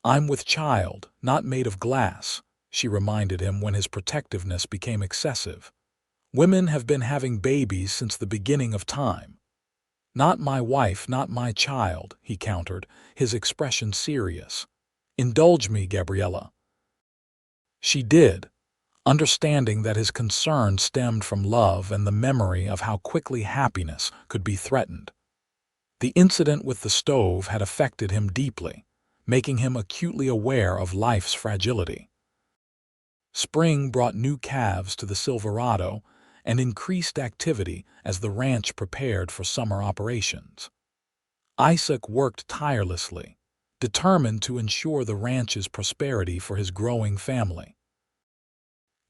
"I'm with child, not made of glass," she reminded him when his protectiveness became excessive. "Women have been having babies since the beginning of time." "Not my wife, not my child," he countered, his expression serious. "Indulge me, Gabriella." She did, understanding that his concern stemmed from love and the memory of how quickly happiness could be threatened. The incident with the stove had affected him deeply, making him acutely aware of life's fragility. Spring brought new calves to the Silverado and increased activity as the ranch prepared for summer operations. Isaac worked tirelessly, determined to ensure the ranch's prosperity for his growing family.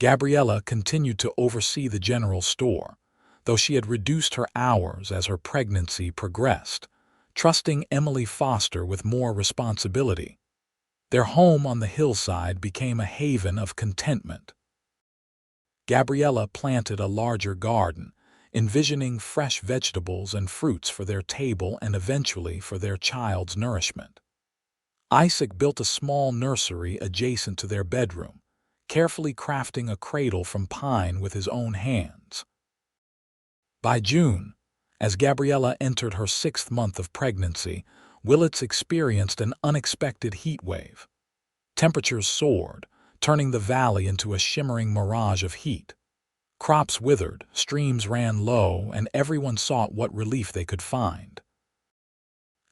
Gabriella continued to oversee the general store, though she had reduced her hours as her pregnancy progressed, trusting Emily Foster with more responsibility. Their home on the hillside became a haven of contentment. Gabriella planted a larger garden, envisioning fresh vegetables and fruits for their table and eventually for their child's nourishment. Isaac built a small nursery adjacent to their bedroom, carefully crafting a cradle from pine with his own hands. By June, as Gabriella entered her 6th month of pregnancy, Willits experienced an unexpected heat wave. Temperatures soared, turning the valley into a shimmering mirage of heat. Crops withered, streams ran low, and everyone sought what relief they could find.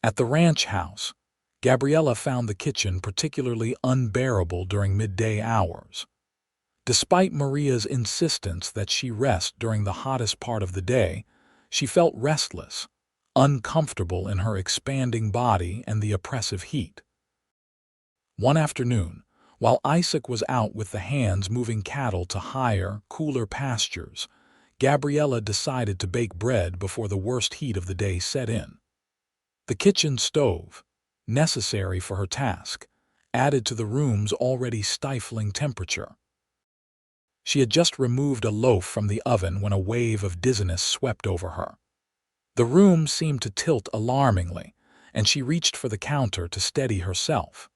At the ranch house, Gabriella found the kitchen particularly unbearable during midday hours. Despite Maria's insistence that she rest during the hottest part of the day, she felt restless, uncomfortable in her expanding body and the oppressive heat. One afternoon, while Isaac was out with the hands moving cattle to higher, cooler pastures, Gabriella decided to bake bread before the worst heat of the day set in. The kitchen stove, necessary for her task, added to the room's already stifling temperature. She had just removed a loaf from the oven when a wave of dizziness swept over her. The room seemed to tilt alarmingly, and she reached for the counter to steady herself.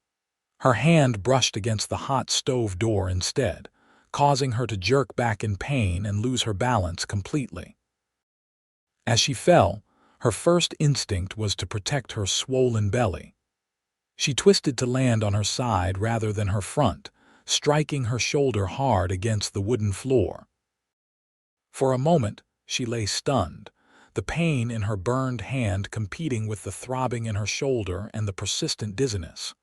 Her hand brushed against the hot stove door instead, causing her to jerk back in pain and lose her balance completely. As she fell, her first instinct was to protect her swollen belly. She twisted to land on her side rather than her front, striking her shoulder hard against the wooden floor. For a moment, she lay stunned, the pain in her burned hand competing with the throbbing in her shoulder and the persistent dizziness.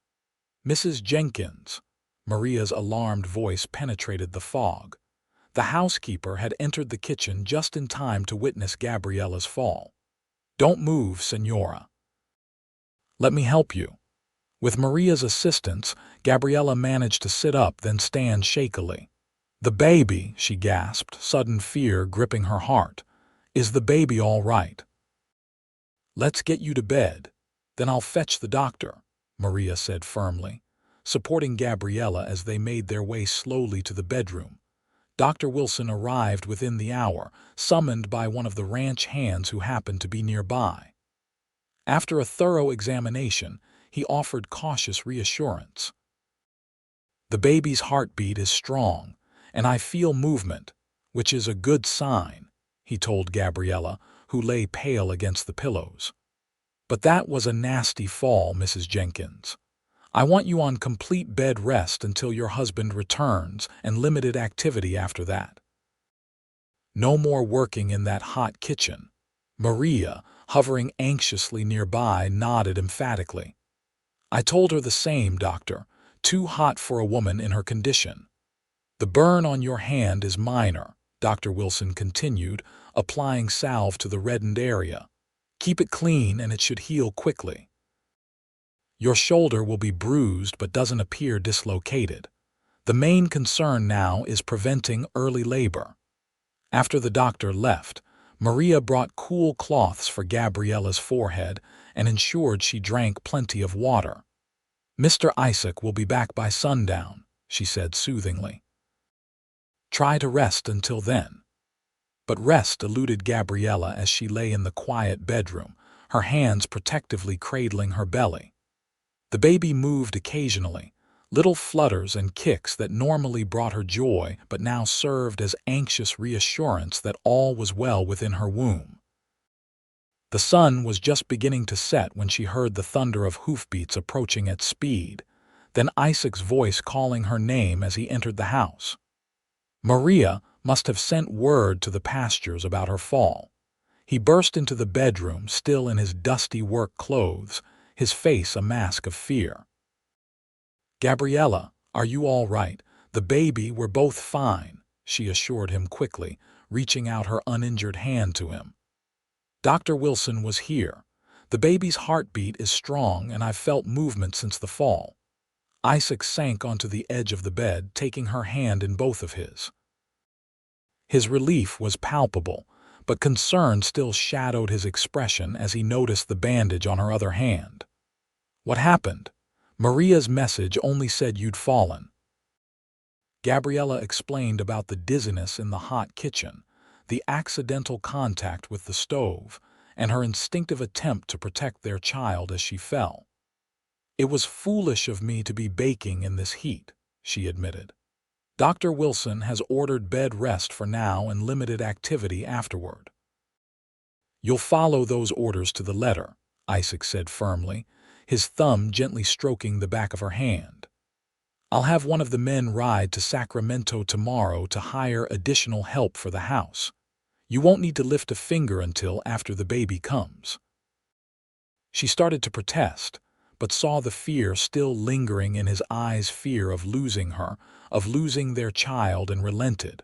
"Mrs. Jenkins," Maria's alarmed voice penetrated the fog. The housekeeper had entered the kitchen just in time to witness Gabriella's fall. "Don't move, Senora." "Let me help you." With Maria's assistance, Gabriella managed to sit up, then stand shakily. "The baby," she gasped, sudden fear gripping her heart. "Is the baby all right?" "Let's get you to bed. Then I'll fetch the doctor," Maria said firmly, supporting Gabriella as they made their way slowly to the bedroom, Dr. Wilson arrived within the hour, summoned by one of the ranch hands who happened to be nearby. After a thorough examination, he offered cautious reassurance. "The baby's heartbeat is strong, and I feel movement, which is a good sign," he told Gabriella, who lay pale against the pillows. "But that was a nasty fall, Mrs. Jenkins. I want you on complete bed rest until your husband returns and limited activity after that. No more working in that hot kitchen." Maria, hovering anxiously nearby, nodded emphatically. "I told her the same, doctor. Too hot for a woman in her condition." "The burn on your hand is minor," Dr. Wilson continued, applying salve to the reddened area. "Keep it clean and it should heal quickly. Your shoulder will be bruised but doesn't appear dislocated. The main concern now is preventing early labor." After the doctor left, Maria brought cool cloths for Gabriella's forehead and ensured she drank plenty of water. "Mr. Isaac will be back by sundown," she said soothingly. "Try to rest until then." But rest eluded Gabriella as she lay in the quiet bedroom, her hands protectively cradling her belly. The baby moved occasionally, little flutters and kicks that normally brought her joy but now served as anxious reassurance that all was well within her womb. The sun was just beginning to set when she heard the thunder of hoofbeats approaching at speed, then Isaac's voice calling her name as he entered the house. Maria must have sent word to the pastures about her fall. He burst into the bedroom, still in his dusty work clothes, his face a mask of fear. "Gabriella, are you all right? The baby, we're both fine," she assured him quickly, reaching out her uninjured hand to him. "Dr. Wilson was here. The baby's heartbeat is strong and I've felt movement since the fall." Isaac sank onto the edge of the bed, taking her hand in both of his. His relief was palpable, but concern still shadowed his expression as he noticed the bandage on her other hand. "What happened? Maria's message only said you'd fallen." Gabriella explained about the dizziness in the hot kitchen, the accidental contact with the stove, and her instinctive attempt to protect their child as she fell. "It was foolish of me to be baking in this heat," she admitted. "Dr. Wilson has ordered bed rest for now and limited activity afterward." "You'll follow those orders to the letter," Isaac said firmly, his thumb gently stroking the back of her hand. "I'll have one of the men ride to Sacramento tomorrow to hire additional help for the house. You won't need to lift a finger until after the baby comes." She started to protest, but saw the fear still lingering in his eyes, fear of losing her, of losing their child, and relented.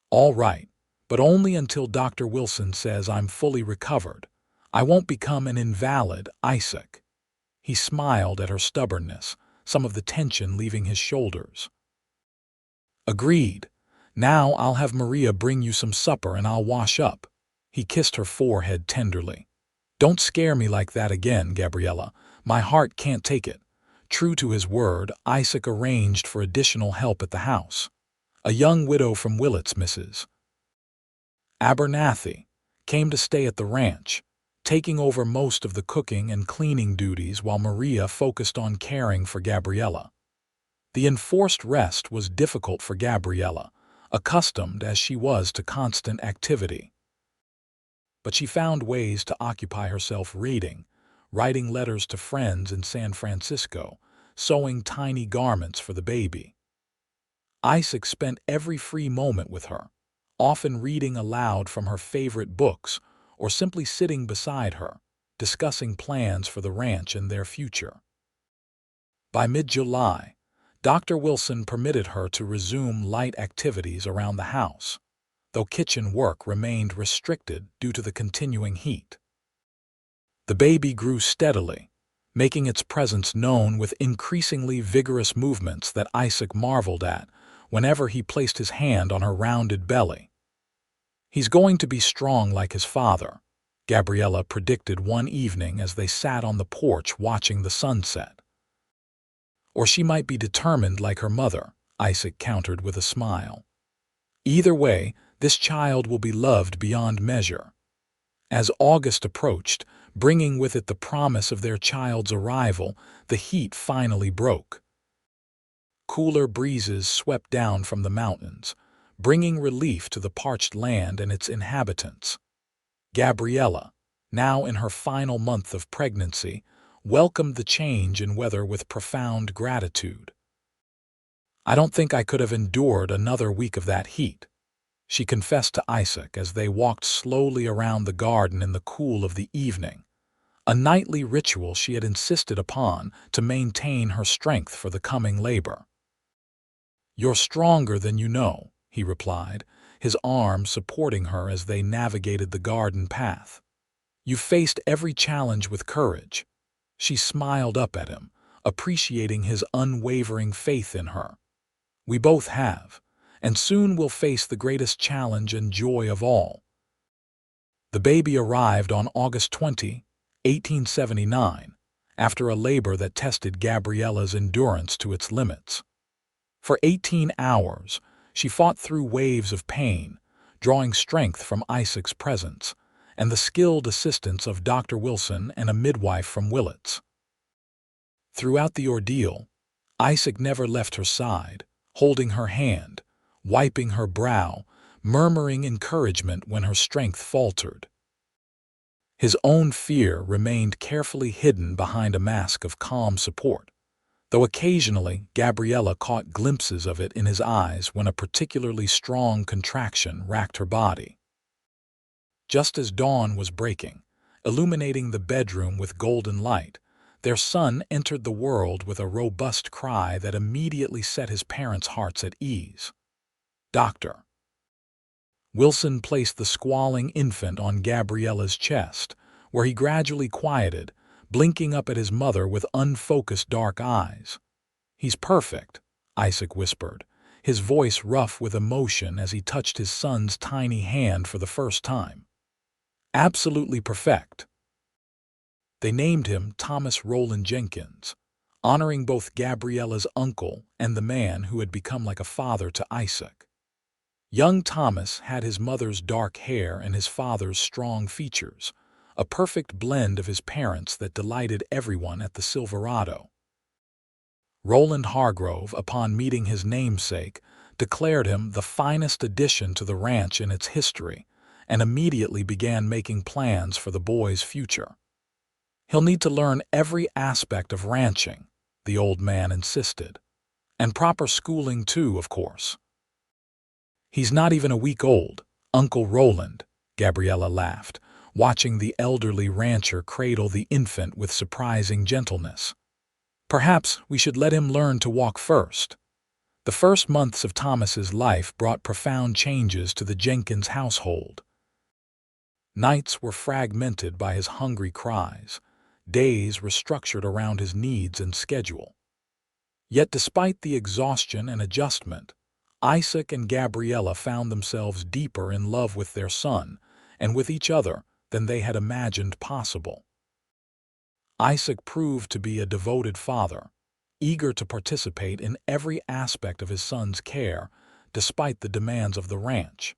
"All right, but only until Dr. Wilson says I'm fully recovered. I won't become an invalid, Isaac." He smiled at her stubbornness, some of the tension leaving his shoulders. "Agreed. Now I'll have Maria bring you some supper and I'll wash up." He kissed her forehead tenderly. "Don't scare me like that again, Gabriella. My heart can't take it." True to his word, Isaac arranged for additional help at the house. A young widow from Willits, Mrs. Abernathy, came to stay at the ranch, taking over most of the cooking and cleaning duties while Maria focused on caring for Gabriella. The enforced rest was difficult for Gabriella, accustomed as she was to constant activity. But she found ways to occupy herself reading, writing letters to friends in San Francisco, sewing tiny garments for the baby. Isaac spent every free moment with her, often reading aloud from her favorite books or simply sitting beside her, discussing plans for the ranch and their future. By mid-July, Dr. Wilson permitted her to resume light activities around the house, though kitchen work remained restricted due to the continuing heat. The baby grew steadily, making its presence known with increasingly vigorous movements that Isaac marveled at whenever he placed his hand on her rounded belly. "He's going to be strong like his father," Gabriella predicted one evening as they sat on the porch watching the sunset. "Or she might be determined like her mother," Isaac countered with a smile. Either way, this child will be loved beyond measure. As August approached, bringing with it the promise of their child's arrival, the heat finally broke. Cooler breezes swept down from the mountains, bringing relief to the parched land and its inhabitants. Gabriella, now in her final month of pregnancy, welcomed the change in weather with profound gratitude. "I don't think I could have endured another week of that heat," she confessed to Isaac as they walked slowly around the garden in the cool of the evening, a nightly ritual she had insisted upon to maintain her strength for the coming labor. "You're stronger than you know," he replied, his arm supporting her as they navigated the garden path. "You faced every challenge with courage." She smiled up at him, appreciating his unwavering faith in her. "We both have, and soon we'll face the greatest challenge and joy of all." The baby arrived on August 20, 1879, after a labor that tested Gabriella's endurance to its limits. For 18 hours, she fought through waves of pain, drawing strength from Isaac's presence and the skilled assistance of Dr. Wilson and a midwife from Willits. Throughout the ordeal, Isaac never left her side, holding her hand, wiping her brow, murmuring encouragement when her strength faltered. His own fear remained carefully hidden behind a mask of calm support, though occasionally Gabriella caught glimpses of it in his eyes when a particularly strong contraction racked her body. Just as dawn was breaking, illuminating the bedroom with golden light, their son entered the world with a robust cry that immediately set his parents' hearts at ease. "Doctor." Wilson placed the squalling infant on Gabriella's chest, where he gradually quieted, blinking up at his mother with unfocused dark eyes. "He's perfect," Isaac whispered, his voice rough with emotion as he touched his son's tiny hand for the first time. "Absolutely perfect." They named him Thomas Roland Jenkins, honoring both Gabriella's uncle and the man who had become like a father to Isaac. Young Thomas had his mother's dark hair and his father's strong features, a perfect blend of his parents that delighted everyone at the Silverado. Roland Hargrove, upon meeting his namesake, declared him the finest addition to the ranch in its history, and immediately began making plans for the boy's future. "He'll need to learn every aspect of ranching," the old man insisted. "And proper schooling too, of course." "He's not even a week old, Uncle Roland," Gabriella laughed, watching the elderly rancher cradle the infant with surprising gentleness. "Perhaps we should let him learn to walk first." The first months of Thomas's life brought profound changes to the Jenkins household. Nights were fragmented by his hungry cries, days restructured around his needs and schedule. Yet despite the exhaustion and adjustment, Isaac and Gabriella found themselves deeper in love with their son and with each other than they had imagined possible. Isaac proved to be a devoted father, eager to participate in every aspect of his son's care despite the demands of the ranch.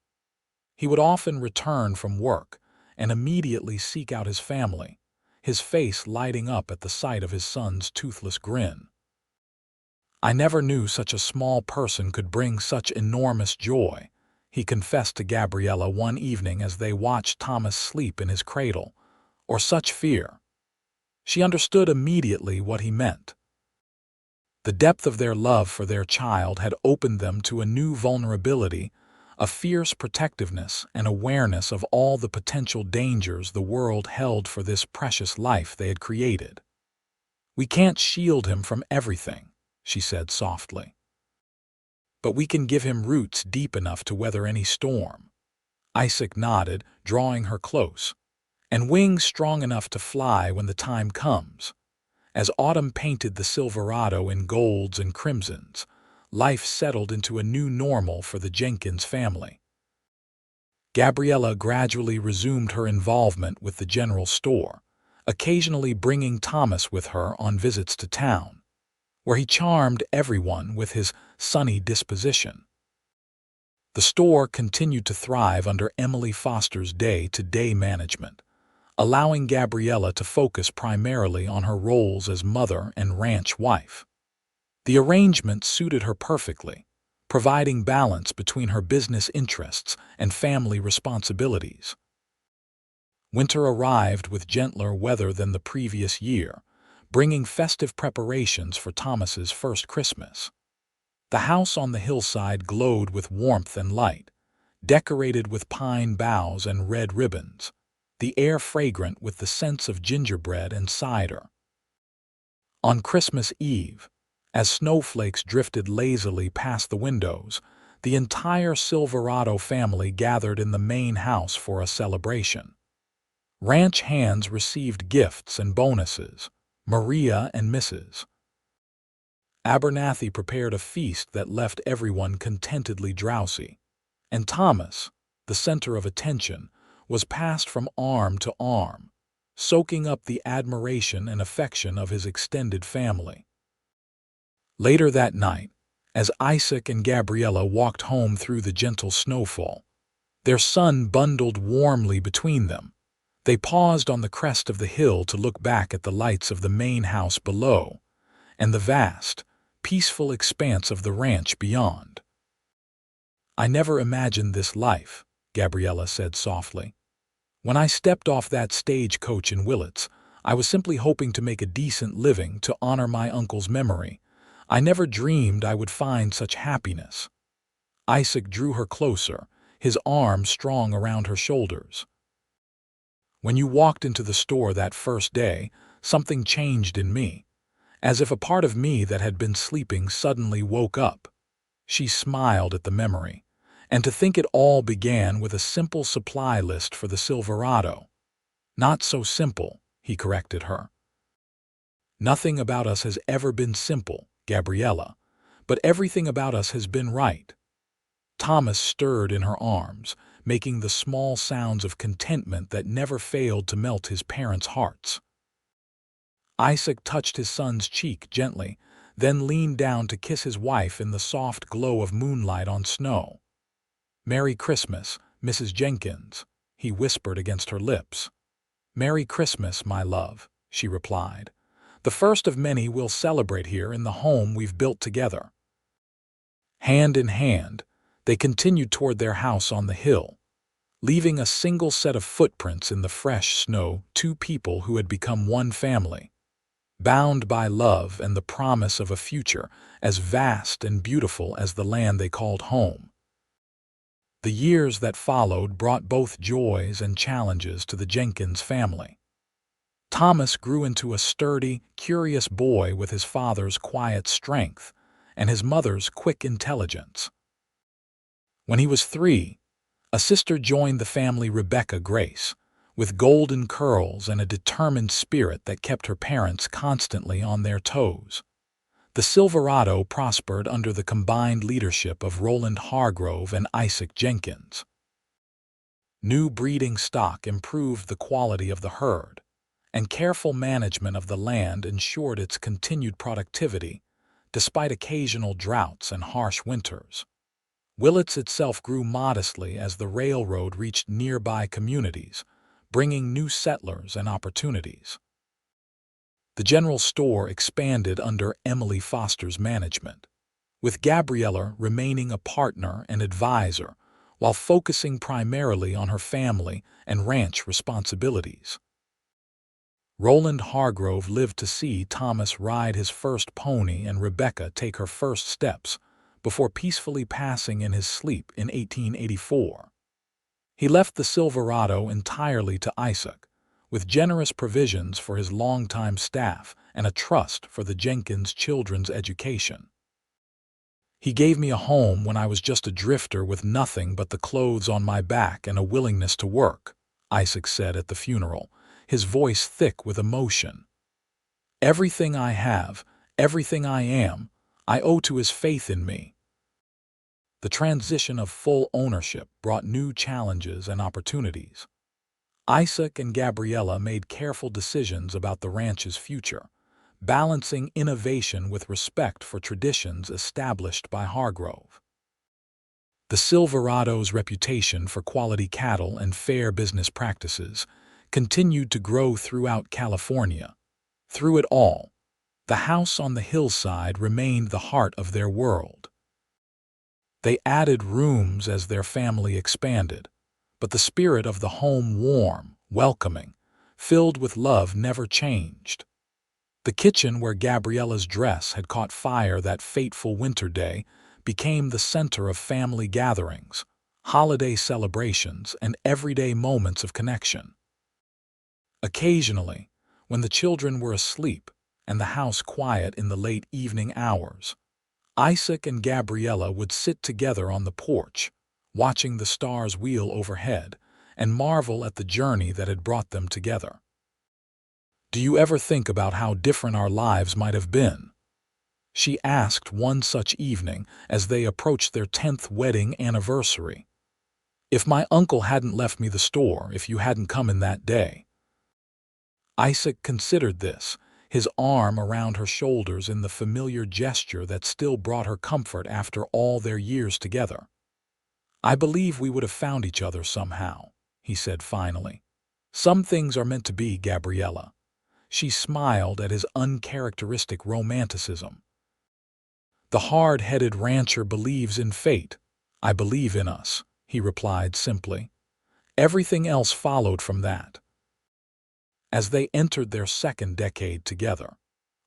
He would often return from work and immediately seek out his family, his face lighting up at the sight of his son's toothless grin. "I never knew such a small person could bring such enormous joy," he confessed to Gabriella one evening as they watched Thomas sleep in his cradle, "or such fear." She understood immediately what he meant. The depth of their love for their child had opened them to a new vulnerability, a fierce protectiveness and awareness of all the potential dangers the world held for this precious life they had created. "We can't shield him from everything," she said softly. "But we can give him roots deep enough to weather any storm." Isaac nodded, drawing her close, "and wings strong enough to fly when the time comes." As autumn painted the Silverado in golds and crimsons, life settled into a new normal for the Jenkins family. Gabriella gradually resumed her involvement with the general store, occasionally bringing Thomas with her on visits to town, where he charmed everyone with his sunny disposition. The store continued to thrive under Emily Foster's day-to-day management, allowing Gabriella to focus primarily on her roles as mother and ranch wife. The arrangement suited her perfectly, providing balance between her business interests and family responsibilities. Winter arrived with gentler weather than the previous year, bringing festive preparations for Thomas's first Christmas. The house on the hillside glowed with warmth and light, decorated with pine boughs and red ribbons, the air fragrant with the scents of gingerbread and cider. On Christmas Eve, as snowflakes drifted lazily past the windows, the entire Silverado family gathered in the main house for a celebration. Ranch hands received gifts and bonuses. Maria and Mrs. Abernathy prepared a feast that left everyone contentedly drowsy, and Thomas, the center of attention, was passed from arm to arm, soaking up the admiration and affection of his extended family. Later that night, as Isaac and Gabriella walked home through the gentle snowfall, their son bundled warmly between them. They paused on the crest of the hill to look back at the lights of the main house below and the vast, peaceful expanse of the ranch beyond. "I never imagined this life," Gabriella said softly. "When I stepped off that stagecoach in Willits, I was simply hoping to make a decent living to honor my uncle's memory. I never dreamed I would find such happiness." Isaac drew her closer, his arm strong around her shoulders. "When you walked into the store that first day, something changed in me, as if a part of me that had been sleeping suddenly woke up." She smiled at the memory, and to think it all began with a simple supply list for the Silverado. "Not so simple," he corrected her. "Nothing about us has ever been simple, Gabriella, but everything about us has been right." Thomas stirred in her arms, making the small sounds of contentment that never failed to melt his parents' hearts. Isaac touched his son's cheek gently, then leaned down to kiss his wife in the soft glow of moonlight on snow. "Merry Christmas, Mrs. Jenkins," he whispered against her lips. "Merry Christmas, my love," she replied. "The first of many we'll celebrate here in the home we've built together." Hand in hand, they continued toward their house on the hill, leaving a single set of footprints in the fresh snow, two people who had become one family, bound by love and the promise of a future as vast and beautiful as the land they called home. The years that followed brought both joys and challenges to the Jenkins family. Thomas grew into a sturdy, curious boy with his father's quiet strength and his mother's quick intelligence. When he was 3, a sister joined the family, Rebecca Grace, with golden curls and a determined spirit that kept her parents constantly on their toes. The Silverado prospered under the combined leadership of Roland Hargrove and Isaac Jenkins. New breeding stock improved the quality of the herd, and careful management of the land ensured its continued productivity, despite occasional droughts and harsh winters. Willits itself grew modestly as the railroad reached nearby communities, bringing new settlers and opportunities. The general store expanded under Emily Foster's management, with Gabriella remaining a partner and advisor while focusing primarily on her family and ranch responsibilities. Roland Hargrove lived to see Thomas ride his first pony and Rebecca take her first steps before peacefully passing in his sleep in 1884. He left the Silverado entirely to Isaac, with generous provisions for his longtime staff and a trust for the Jenkins children's education. "He gave me a home when I was just a drifter with nothing but the clothes on my back and a willingness to work," Isaac said at the funeral, his voice thick with emotion. "Everything I have, everything I am, I owe to his faith in me." The transition of full ownership brought new challenges and opportunities. Isaac and Gabriella made careful decisions about the ranch's future, balancing innovation with respect for traditions established by Hargrove. The Silverado's reputation for quality cattle and fair business practices continued to grow throughout California. Through it all, the house on the hillside remained the heart of their world. They added rooms as their family expanded, but the spirit of the home, warm, welcoming, filled with love, never changed. The kitchen where Gabriella's dress had caught fire that fateful winter day became the center of family gatherings, holiday celebrations, and everyday moments of connection. Occasionally, when the children were asleep and the house quiet in the late evening hours, Isaac and Gabriella would sit together on the porch, watching the stars wheel overhead, and marvel at the journey that had brought them together. "Do you ever think about how different our lives might have been?" she asked one such evening as they approached their 10th wedding anniversary. "If my uncle hadn't left me the store, if you hadn't come in that day." Isaac considered this, his arm around her shoulders in the familiar gesture that still brought her comfort after all their years together. "I believe we would have found each other somehow," he said finally. "Some things are meant to be, Gabriella." She smiled at his uncharacteristic romanticism. "The hard-headed rancher believes in fate. I believe in us," he replied simply. Everything else followed from that. As they entered their second decade together,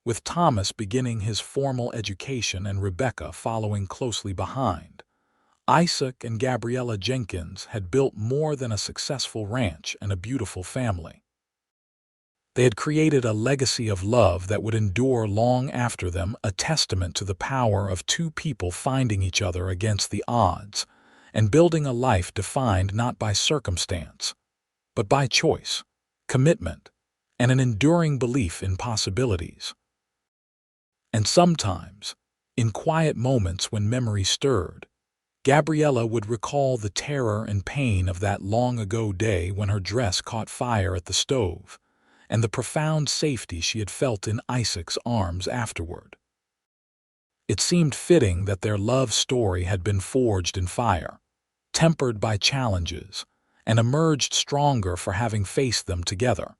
with Thomas beginning his formal education and Rebecca following closely behind, Isaac and Gabriella Jenkins had built more than a successful ranch and a beautiful family. They had created a legacy of love that would endure long after them, a testament to the power of two people finding each other against the odds and building a life defined not by circumstance, but by choice, commitment, and an enduring belief in possibilities. And sometimes, in quiet moments when memory stirred, Gabriella would recall the terror and pain of that long-ago day when her dress caught fire at the stove, and the profound safety she had felt in Isaac's arms afterward. It seemed fitting that their love story had been forged in fire, tempered by challenges, and emerged stronger for having faced them together.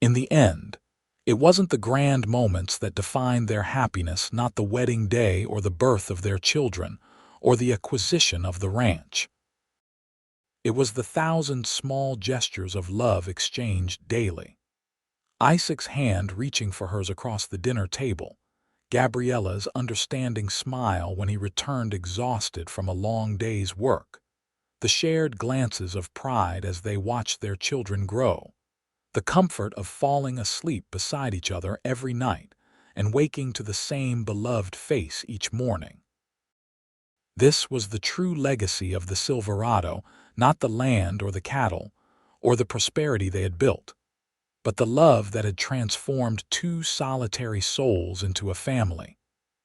In the end, it wasn't the grand moments that defined their happiness, not the wedding day or the birth of their children, or the acquisition of the ranch. It was the thousand small gestures of love exchanged daily. Isaac's hand reaching for hers across the dinner table, Gabriella's understanding smile when he returned exhausted from a long day's work, the shared glances of pride as they watched their children grow, the comfort of falling asleep beside each other every night and waking to the same beloved face each morning. This was the true legacy of the Silverado, not the land or the cattle, or the prosperity they had built, but the love that had transformed two solitary souls into a family,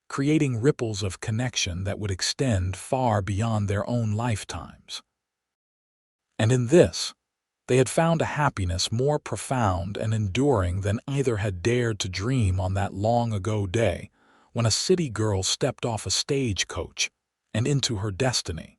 creating ripples of connection that would extend far beyond their own lifetimes. And in this, they had found a happiness more profound and enduring than either had dared to dream on that long-ago day when a city girl stepped off a stagecoach and into her destiny.